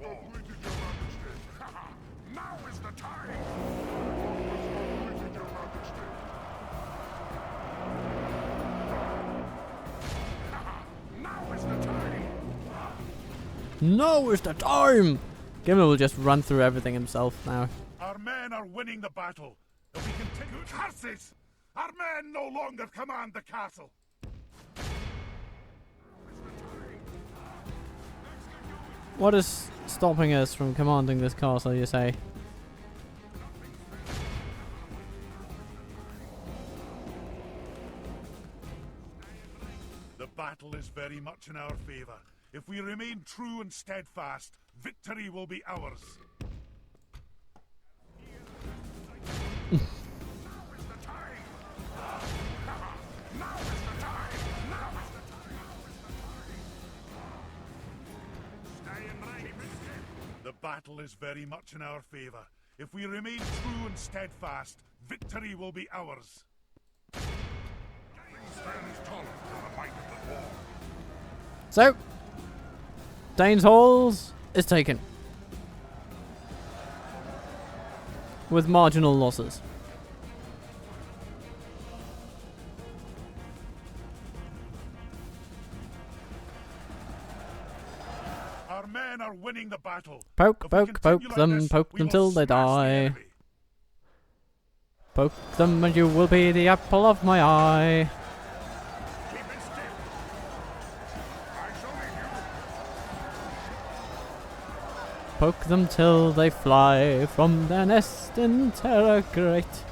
Completed, Your Majesty. Now is the time! Completed, Your Majesty. Now is the time! No, it's the time! Gimli will just run through everything himself now. Our men are winning the battle. If we continue... Curses! Our men no longer command the castle. What is stopping us from commanding this castle, you say? The battle is very much in our favor. If we remain true and steadfast, victory will be ours. The battle is very much in our favor. If we remain true and steadfast, victory will be ours. Stands tall to the might of the war. So, Dane's Halls is taken. With marginal losses. Our men are winning the battle. Poke, If we poke, continue poke like them, this, poke we them will till they smash the die. enemy. Poke them and you will be the apple of my eye. Keep it still. I shall lead you. Poke them till they fly from their nest in terror great.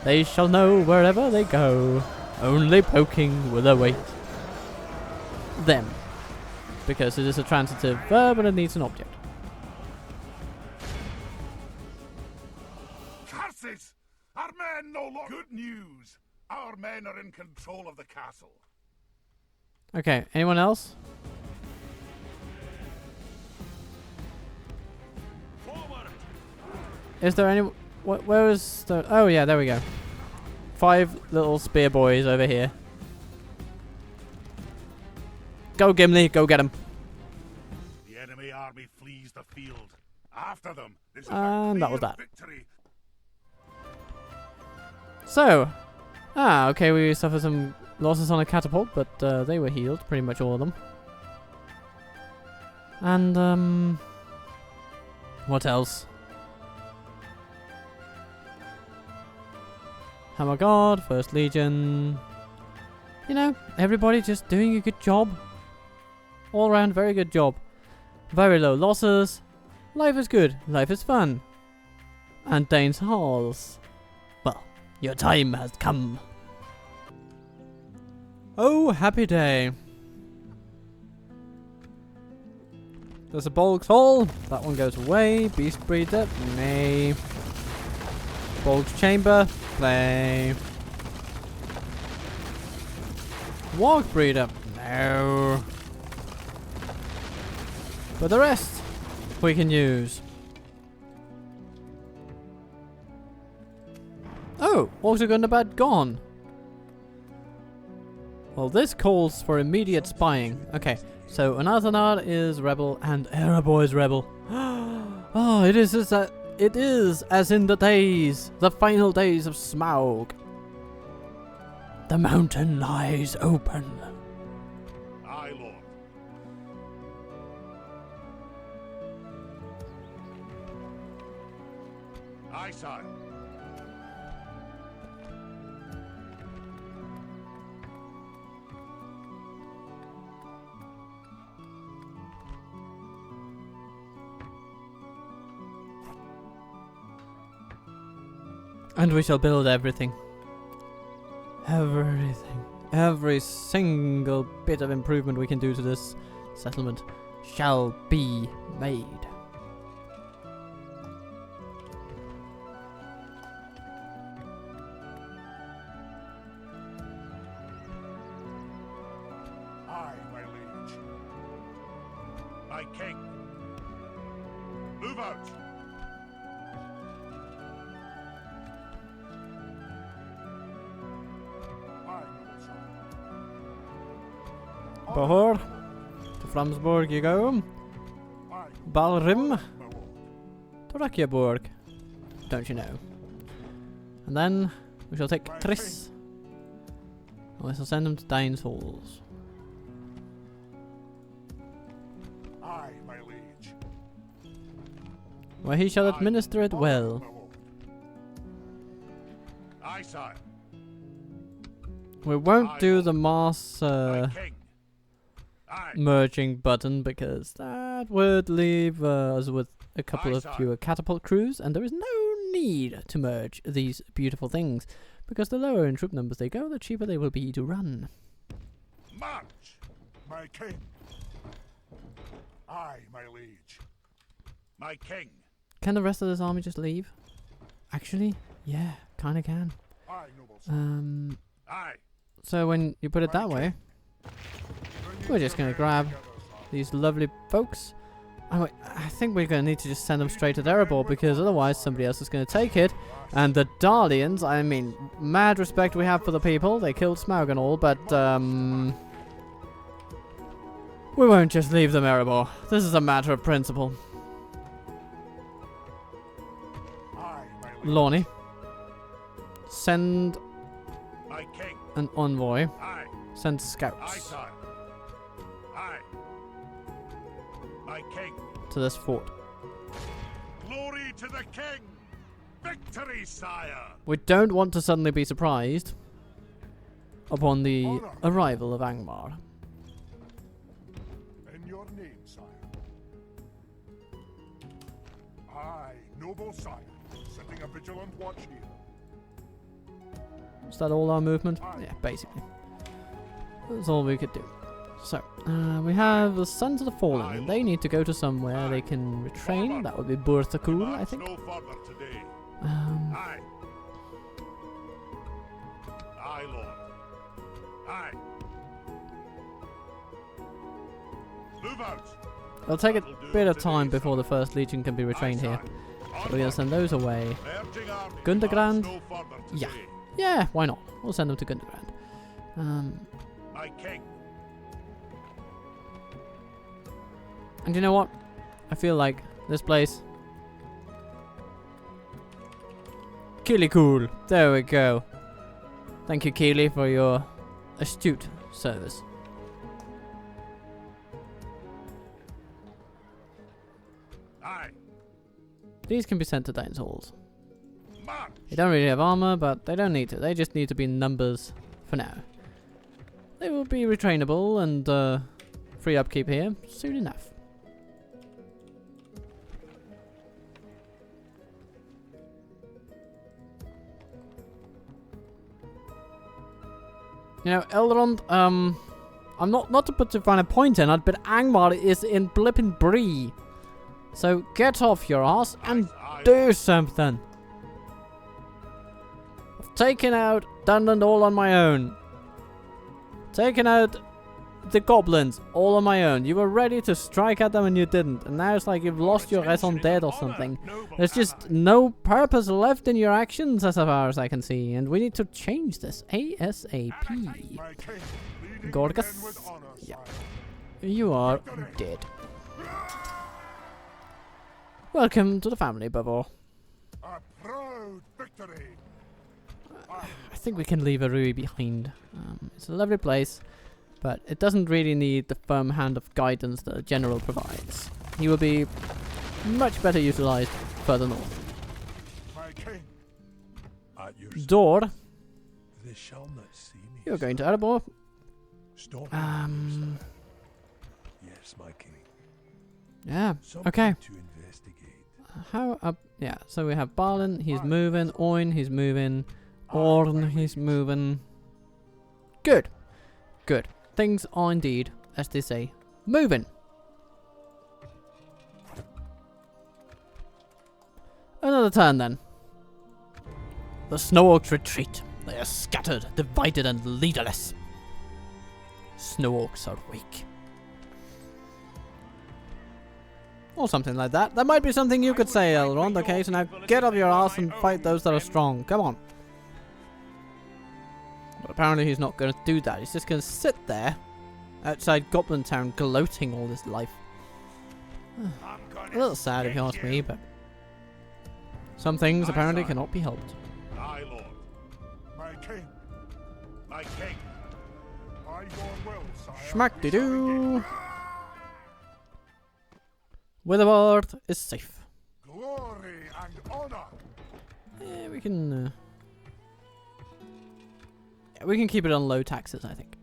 They shall know wherever they go, only poking will await them. Because it is a transitive verb and it needs an object. Curses! Our men no longer... Good news! Our men are in control of the castle. Okay, anyone else? Forward! Is there any... Where is the... Oh yeah, there we go. 5 little spear boys over here. Go Gimli, go get him. The enemy army flees the field. After them. This is And that was clear that. victory. So, okay, we suffered some losses on a catapult, but they were healed, pretty much all of them. And, what else? Hammer God, First Legion. You know, everybody just doing a good job. All around, very good job. Very low losses. Life is good, life is fun. And Dane's Halls. Well, your time has come. Oh, happy day. There's a Bolg's Hall. That one goes away. Beast Breeder. Nay. Bolg's Chamber. Play. Warg Breeder. No. But the rest we can use. Oh, also Gundabad gone. Well, this calls for immediate spying. Okay, so Anathanar is rebel and Erebor is rebel. Oh, it is as in the final days of Smaug. The mountain lies open. Aye, Lord. Aye, sire. And we shall build everything. Everything. Every single bit of improvement we can do to this settlement shall be made. Aye, my liege. My king. Move out. Aye, noble sire. Bahor, to Framsborg you go. Aye, Balrim. my lord. Torakiaborg. Don't you know? And then we shall take Triss. And we shall send him to Dane's Halls. Aye, my liege. Where he shall Aye, administer it my well. lord. Aye, sire. We won't Aye, do lord. the mass My king. Aye. merging button because that would leave us with a couple Aye, of sire. fewer catapult crews, and there is no need to merge these beautiful things because the lower in troop numbers they go, the cheaper they will be to run. March. My king. Aye, my liege. My king. Can the rest of this army just leave? Actually, yeah, kinda can. Aye, noble sire. Aye. So when you put it that way, we're just gonna grab these lovely folks. Oh, wait, I think we're gonna need to just send them straight to Erebor because otherwise somebody else is gonna take it. And the Darlians, I mean, mad respect we have for the people. They killed Smaug and all, but we won't just leave them Erebor. This is a matter of principle. Aye, my liege. Lorne, send My king. an envoy. Aye. Send Aye, scouts sire. Aye. My king. to this fort. Glory to the king. Victory, sire. We don't want to suddenly be surprised upon the arrival of Angmar. In your name, sire. Aye, noble sire. Setting a vigilant watch here. Is that all our movement? Aye. Yeah, basically. That's all we could do. So, we have the Sons of the Fallen, and they need to go to somewhere they can retrain. That would be Burthakul, I March think. no further today. Ah. Aye. Aye, lord. Aye. Move out. It'll take a That'll do bit of today, time before the sire. first Legion can be retrained Aye, here. sire. So we're going Onward. to send those away. Merging armies. Gundabad? March no further Yeah. today. Yeah, why not? We'll send them to Gundabad. My king. And you know what? I feel like this place... Keely cool. There we go. Thank you, Keely, for your astute service. Aye. These can be sent to Dane's Halls. March. They don't really have armor, but they don't need to. They just need to be in numbers for now. They will be retrainable and free upkeep here soon enough. You know, Elrond, I'm not to put too fine a point in it, but Angmar is in blippin' Bree. So get off your ass and Aye. do something. I've taken out Dunland all on my own. Taken out the goblins all on my own. You were ready to strike at them and you didn't. And now it's like you've lost your raison d'etre or something. There's just no purpose left in your actions as far as I can see. And we need to change this ASAP. My king. Leading Gorgas? men with honor, Yeah. sire. You are dead. Welcome to the family, Bubble. A proud victory. I think we can leave Arui behind. It's a lovely place, but it doesn't really need the firm hand of guidance that a general provides. He will be much better utilized further north. My king. At your Dor, they shall not see me. you're going to Erebor. Stop. Yes, my king. Yeah, Something okay. to investigate. How up? Yeah, so we have Balin, he's moving. Oin, he's moving. Orn, he's moving. Good. Good. Things are indeed, as they say, moving. Another turn then. The Snow Orcs retreat. They are scattered, divided, and leaderless. Snow Orcs are weak. Or something like that. That might be something you could say, Elrond. Okay, so now get off your ass and fight those that are strong. Come on. But apparently he's not going to do that. He's just going to sit there outside Goblin Town gloating all his life. I'm A gonna little sad if you ask stick me, but some things Aye, apparently sire. cannot be helped. Aye, Lord. My king, My king. by your will, sire. Schmack-de-doo! Witherboard is safe. Glory and honor. Yeah, we can. Yeah, we can keep it on low taxes, I think.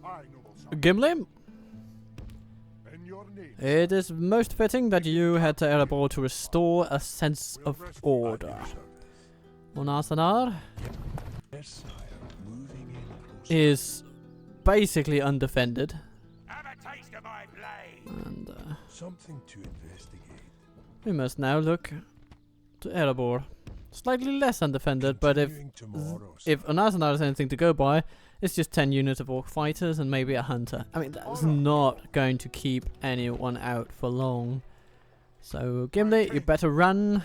I, noble sire. Gimli, In your name. it is most fitting that you head to Erebor to restore a sense We'll of rest order. At your service. Monasanar Yes, sire. Moving in closer. is basically undefended, Have a taste of my blade. and Something to investigate. we must now look to Erebor. Slightly less undefended, but Continuing tomorrow, if sire. Onasanar is anything to go by, it's just 10 units of orc fighters and maybe a hunter. I mean, that's not going to keep anyone out for long. So, Gimli, you better run.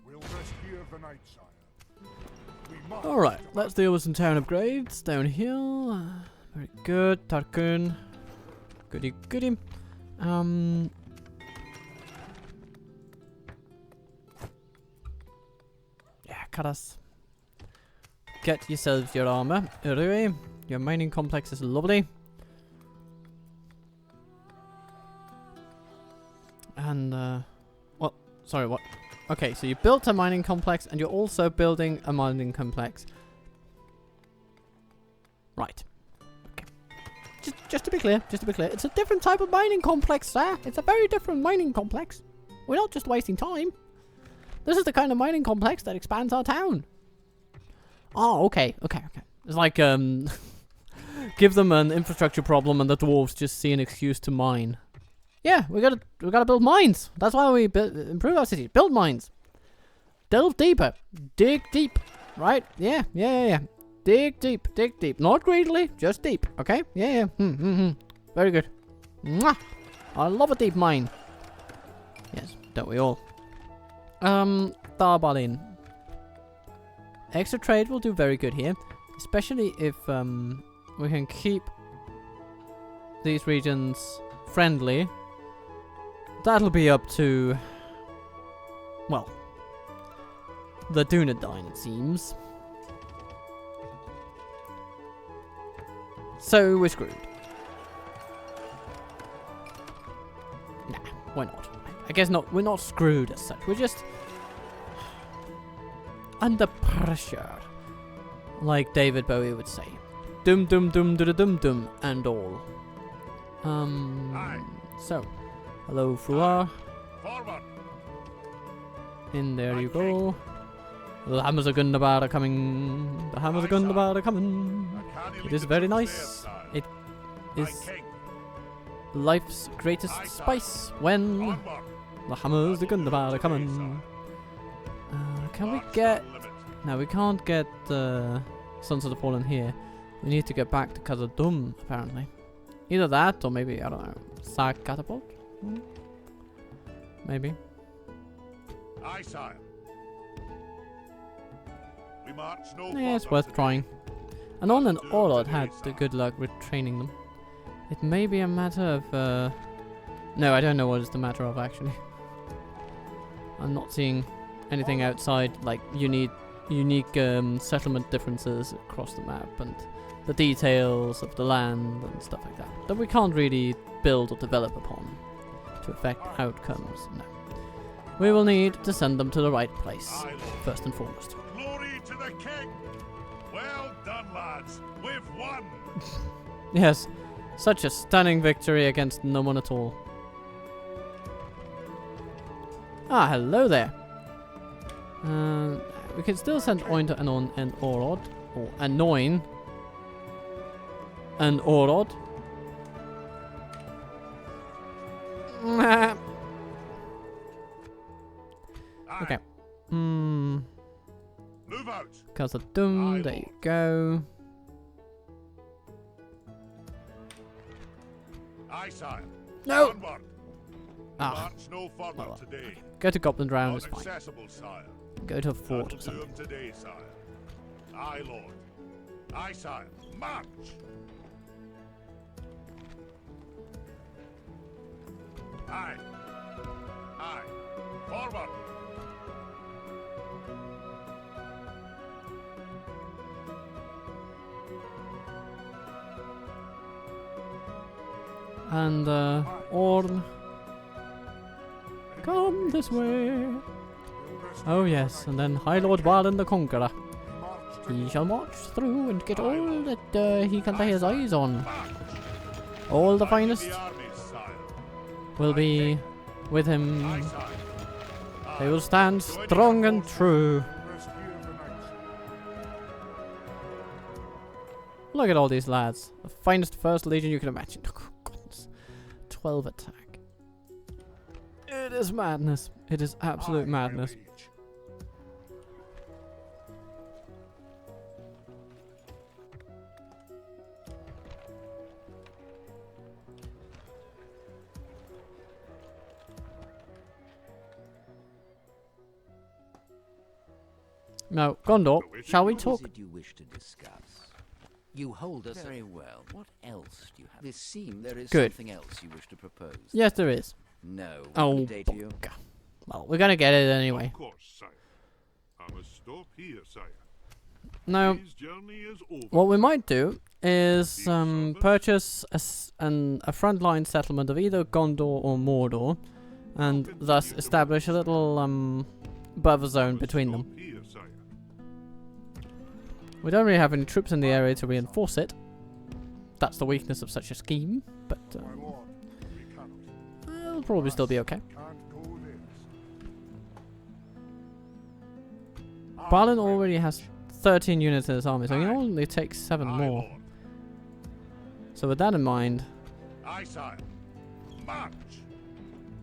We'll rest here the night, sire. We must Alright, to let's deal with some town upgrades. Down here. Very good. Tarkun. Goody goody. Yeah, Karas. Get yourselves your armor. Urui, your mining complex is lovely. And, what? Sorry, what? Okay, so you built a mining complex and you're also building a mining complex. Right. Okay. Just to be clear, it's a different type of mining complex, sir. It's a very different mining complex. We're not just wasting time. This is the kind of mining complex that expands our town. Oh, okay. It's like, give them an infrastructure problem and the dwarves just see an excuse to mine. Yeah, we gotta build mines. That's why we improve our city. Build mines. Delve deeper. Dig deep. Right? Yeah. Dig deep. Not greedily, just deep. Okay? Yeah. Very good. Mwah! I love a deep mine. Yes, don't we all? Darbalin. Extra trade will do very good here, especially if we can keep these regions friendly. That'll be up to, well, the Dunedain, it seems. So we're screwed. Nah, why not? I guess not. We're not screwed as such. We're just under pressure, like David Bowie would say. Dum dum dum dum dum dum and all. Aye. So, hello, Fruar. Forward. In there you go. The hammers of Gundabad are coming. The hammers of Gundabad are coming. I can't It leave is the very troops nice. there, sire. It My is king. life's greatest spice when Onward. the hammers of Gundabad are coming. Can we March get... to the limit. No, we can't get Sons of the Fallen here. We need to get back to Kazad-Dûm, apparently. Either that, or maybe, I don't know, Sag Catapult? Maybe. Aye, sire. We march no Yeah, it's further worth today. trying. And On and Do Orlod today, had the sire. good luck with training them. It may be a matter of, no, I don't know what it's the matter of, actually. I'm not seeing anything outside, like, unique settlement differences across the map, and the details of the land and stuff like that we can't really build or develop upon to affect outcomes. No. We will need to send them to the right place, Aye, Lord. first and foremost. Glory to the king! Well done, lads. We've won. Yes, such a stunning victory against no one at all. Ah, hello there. We can still send Oin to Anon and Orod, or Anoin and Orod. Aye. Okay. Hmm. Move out. Kazad-Dûm, Aye, there you Lord. go. Aye, sire. No! Onward. Ah, March no further well, today. go to Goblin Drown, it's Not fine. accessible, sire. Go to a fort or That'll do something. 'em today, sire. Aye, Lord. Aye, sire. March! Aye. Aye. Forward! And Orn, come this way. Oh yes, and then High Lord Balin the Conqueror. He shall march through and get all that he can lay his eyes on. All the finest will be with him. They will stand strong and true. Look at all these lads. The finest first legion you can imagine. Oh, goodness. 12 attack. It is madness. It is absolute madness. Now, Gondor, shall we talk? What is it you wish to discuss? You hold us very well. What else do you have? This seems there is Good. something else you wish to propose. Yes, there is. No. Oh, What day to you? bugger. Well, we're gonna get it anyway. Of course, sire. I must stop here, sire. Now, His journey is over. what we might do is purchase a frontline settlement of either Gondor or Mordor, and thus establish a little buffer zone between them. Stop here, sire. We don't really have any troops in the area to reinforce it. That's the weakness of such a scheme, but My lord, we cannot. it'll probably still be okay. Can't go there. Balin already has 13 units in his army, so he can only take 7 Aye, more. Lord. So with that in mind, Aye, sire. March!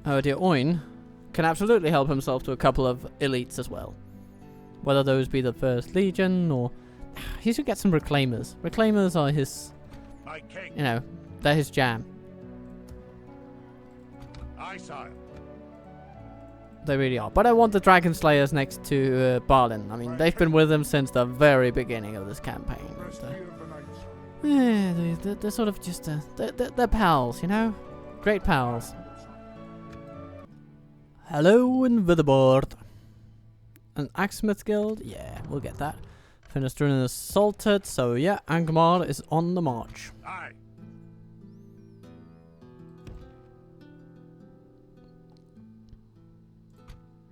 our dear Oin can absolutely help himself to a couple of elites as well. Whether those be the First Legion or... He should get some Reclaimers. Reclaimers are his... My king. You know, they're his jam. Aye, sire. They really are. But I want the Dragon Slayers next to Balin. I mean, they've been with him since the very beginning of this campaign. Rest And, here of the night, sire. yeah, they're sort of just... they're pals, you know? Great pals. Hello, Erebor. An Axesmith Guild? Yeah, we'll get that. Finistrin is assaulted, so yeah, Angmar is on the march. Aye.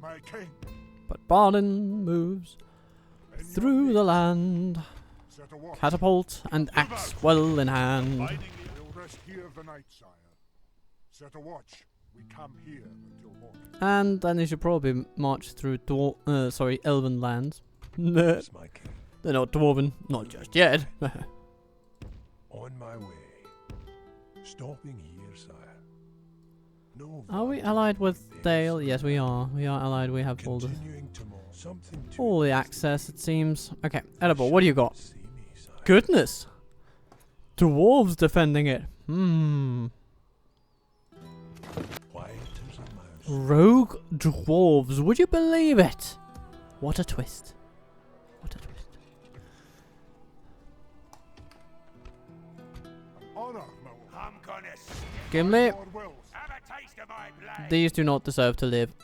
My king. But Balin moves In your through the name, land, set a watch. catapult and axe well in hand. Biding you. We'll rest here of the night, sire. Set a watch. We come here until morning. And then he should probably march through Elven lands. Nah, Yes, my king. they're not Dwarven, not just yet. On my way. Stopping here, sire. No. Are we value allied with there, Dale? sire. Yes, we are. We are allied. We have all the Continuing tomorrow. Something to all the access, it seems. Okay, Erebor, what do you got? See me, sire. Goodness! Dwarves defending it. Quiet as a mouse. Rogue dwarves, would you believe it? What a twist. What a twist. Honor, my lord. I'm gonna Gimli, Lord wills. have a taste of my blade. these do not deserve to live.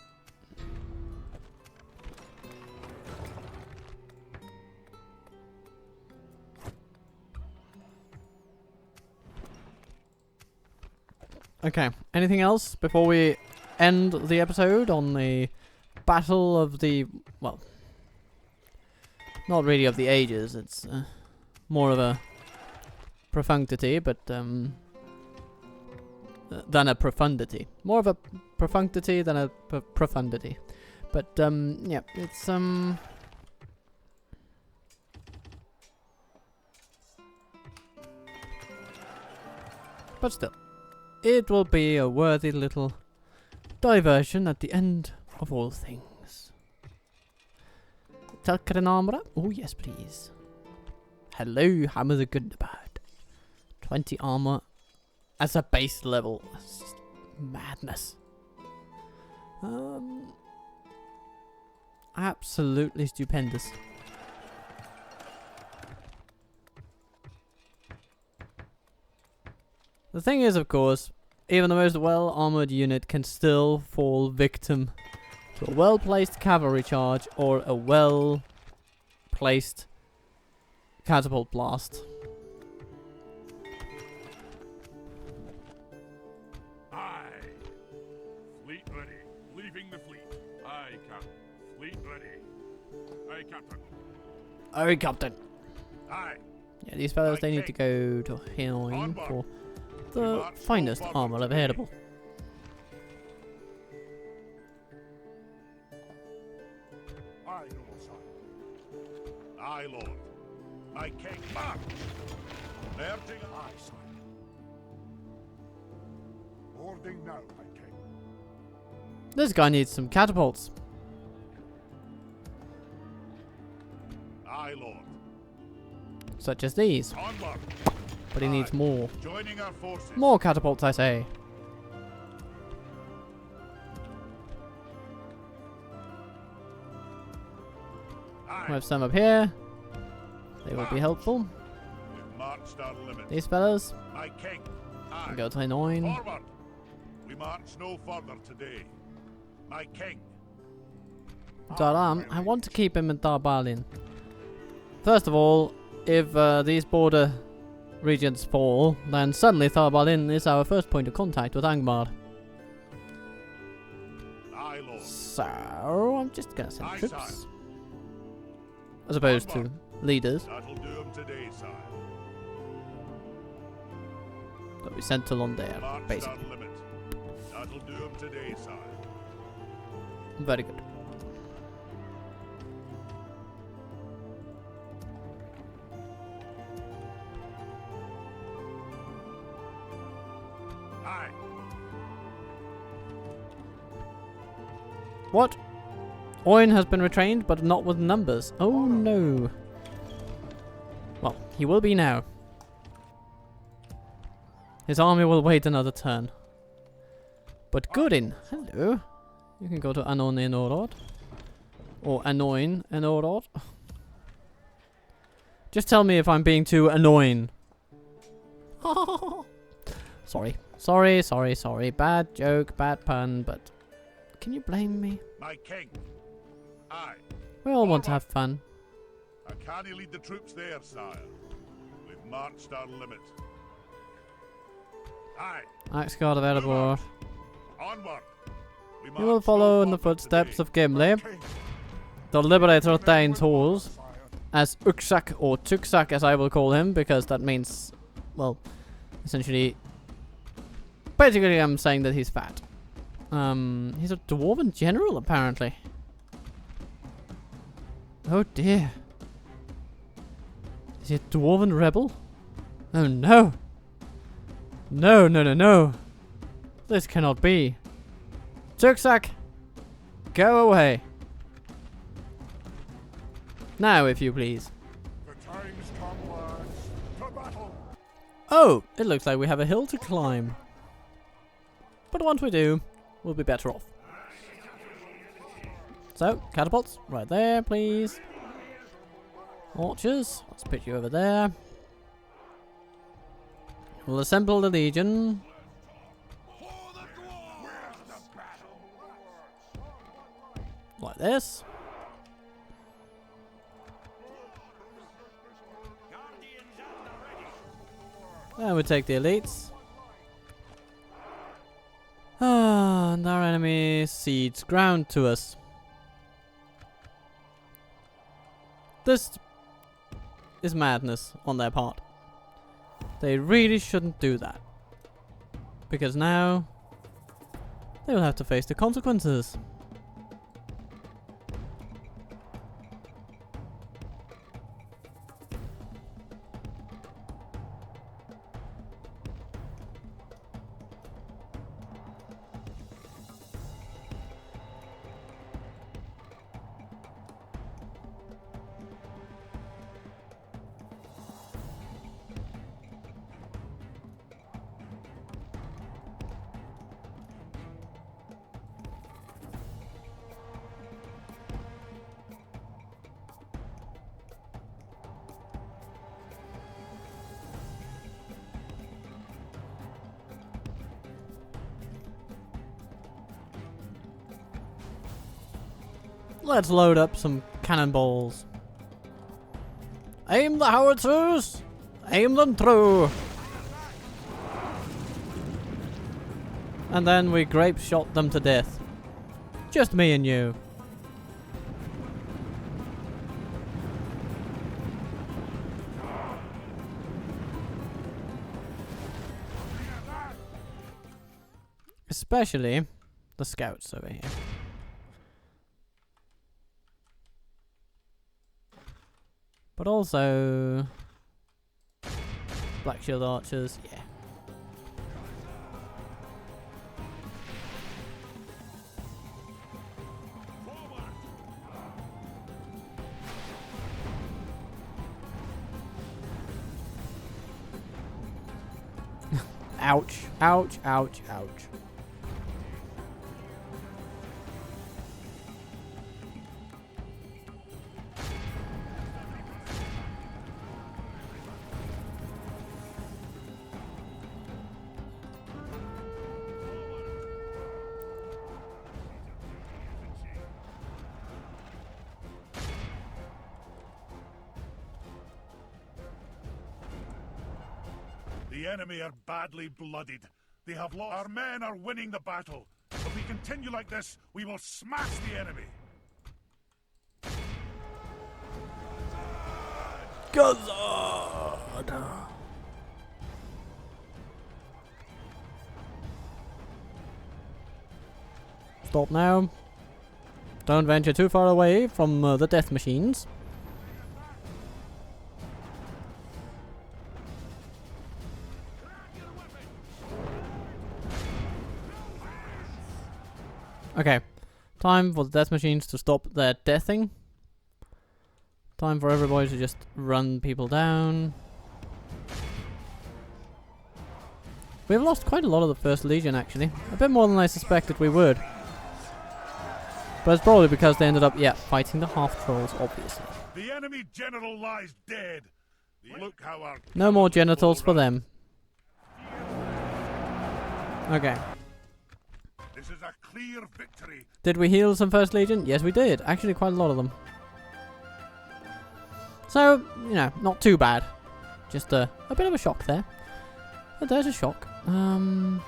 Okay, anything else before we end the episode on the battle of the, well, not really of the ages, it's more of a profundity, but than a profundity. More of a profundity than a profundity. But yeah, it's but still, it will be a worthy little diversion at the end of all things. Telkaranamra? Oh yes, please. Hello, Hammer the Gundabad. 20 armor as a base level. That's just madness. Absolutely stupendous. The thing is, of course, even the most well-armored unit can still fall victim to a well-placed cavalry charge or a well-placed catapult blast. Aye. Fleet ready. Leaving the fleet. Aye, Captain. Fleet ready. Aye, Captain. Oh, Captain. Aye. Yeah, these fellows, they need to go to Oin for the finest armor available. Aye, noble sire. Aye, lord. My king, march! Merging, aye, sire. Boarding now, my king. This guy needs some catapults. Aye, lord. Such as these. Onward. But he needs more. Joining our forces. More catapults, I say. Aye. We have some up here. They will be helpful. We've marched our limit. These fellows. My king. Aye. We go to Oin. Forward. We march no further today. My king. Daram, I want to keep him in Darbalin. First of all, if these border regions fall, then suddenly Darbalin is our first point of contact with Angmar. Aye, lord. So, I'm just gonna send Aye, troops. sire. As opposed to leaders That'll do him today, sire. that we sent to Londare, Marched basically. our limit. That'll do him today, sire. Very good. Aye. What? Oin has been retrained, but not with numbers. Oh no. Well, he will be now. His army will wait another turn. But Goodin, hello. You can go to Anon in Orod. Or Anoin in Orod. Just tell me if I'm being too annoying. Sorry. Sorry. Bad joke, bad pun, but can you blame me? My king. Aye. We all want to have fun. I can't lead the troops there, sire. We've marched our limit. Aye. Axe Guard of Erebor. Onward. We You will march follow no in the further footsteps today. of Gimli, the liberator of Dane's halls, as Uksak, or Tuksak as I will call him, because that means, well, essentially, basically I'm saying that he's fat. He's a dwarven general, apparently. Oh dear. Is he a dwarven rebel? Oh no. No. This cannot be. Tuksak, go away. Now, if you please. The time's come, lads. To battle. Oh, it looks like we have a hill to climb. But once we do, we'll be better off. So, catapults, right there, please. Archers, let's put you over there. We'll assemble the legion. Like this. And we take the elites. And our enemy cedes ground to us. This is madness on their part. They really shouldn't do that. Because now they will have to face the consequences. Let's load up some cannonballs. Aim the howitzers! Aim them through! And then we grape shot them to death. Just me and you. Especially the scouts over here. But also Black Shield Archers, yeah. Ouch, ouch, ouch, ouch. The enemy are badly blooded. They have lost. Our men are winning the battle. If we continue like this, we will smash the enemy. Kazad! Stop now. Don't venture too far away from the death machines. Okay, time for the death machines to stop their deathing. Time for everybody to just run people down. We've lost quite a lot of the First Legion actually. A bit more than I suspected we would. But it's probably because they ended up, yeah, fighting the half-trolls, obviously. The enemy general lies dead. Look how our No more genitals for them. Okay. This is a clear victory. Did we heal some First Legion? Yes, we did. Actually, quite a lot of them. So, you know, not too bad. Just a bit of a shock there. But there's a shock.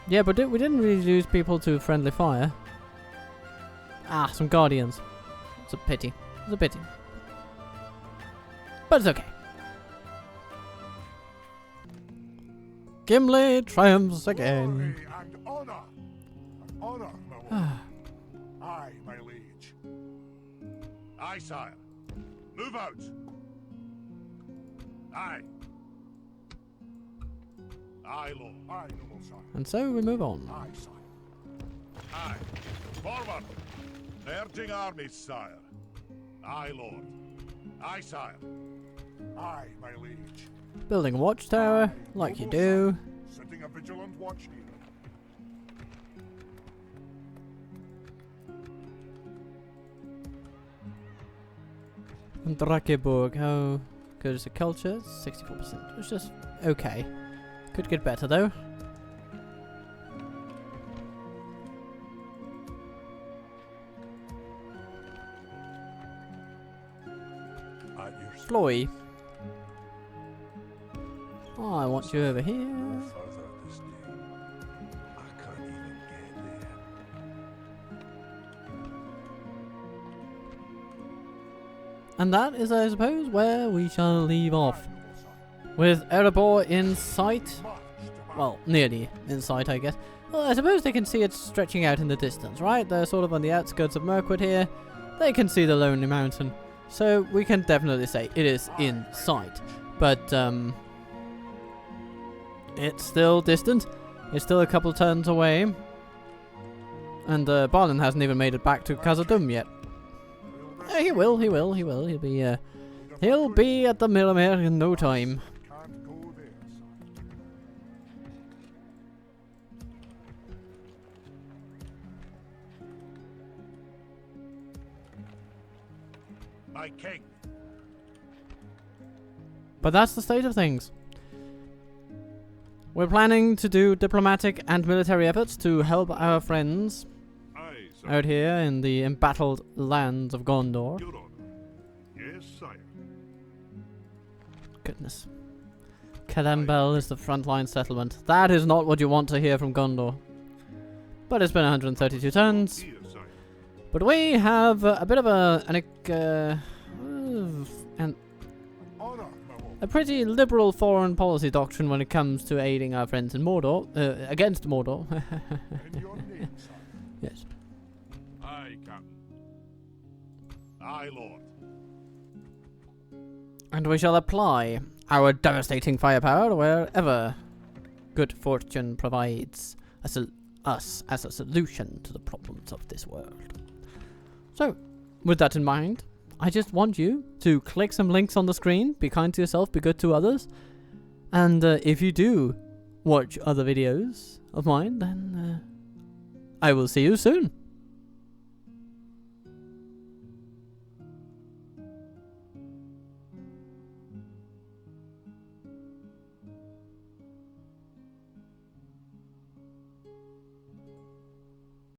Yeah, but we didn't really lose people to friendly fire. Ah, some Guardians. It's a pity. It's a pity. But it's okay. Gimli triumphs again. Glory and honor. Honor, my lord. Aye, my liege. Aye, sire. Move out. Aye. Aye, lord. Aye, noble sire. And so we move on. Aye, sire. Aye. Forward. Merging armies, sire. Aye, lord. Aye, sire. Aye, my liege. Building a watchtower, like you do. Setting a vigilant watch here. And Drakeborg, how good is the culture? 64%. It's just okay. Could get better though. Floy. Oh, I want you over here. And that is, I suppose, where we shall leave off. With Erebor in sight. Well, nearly in sight, I guess. Well, I suppose they can see it stretching out in the distance, right? They're sort of on the outskirts of Mirkwood here. They can see the Lonely Mountain. So we can definitely say it is in sight. But, it's still distant. It's still a couple turns away. And Barlin hasn't even made it back to Kazad-Dûm yet. He will. He'll be at the Millimere in no time. My king. But that's the state of things. We're planning to do diplomatic and military efforts to help our friends. Aye, sire. out here in the embattled lands of Gondor. Your honor. Yes, sire. Goodness. Kelembel is the frontline settlement. That is not what you want to hear from Gondor. But it's been 132 turns. Here, sire. But we have a bit of a pretty liberal foreign policy doctrine when it comes to aiding our friends in Mordor, against Mordor. In your name, sire. Yes. Aye, Captain. Aye, Lord. And we shall apply our devastating firepower wherever good fortune provides us as a solution to the problems of this world. So, with that in mind, I just want you to click some links on the screen, be kind to yourself, be good to others, and if you do watch other videos of mine, then I will see you soon.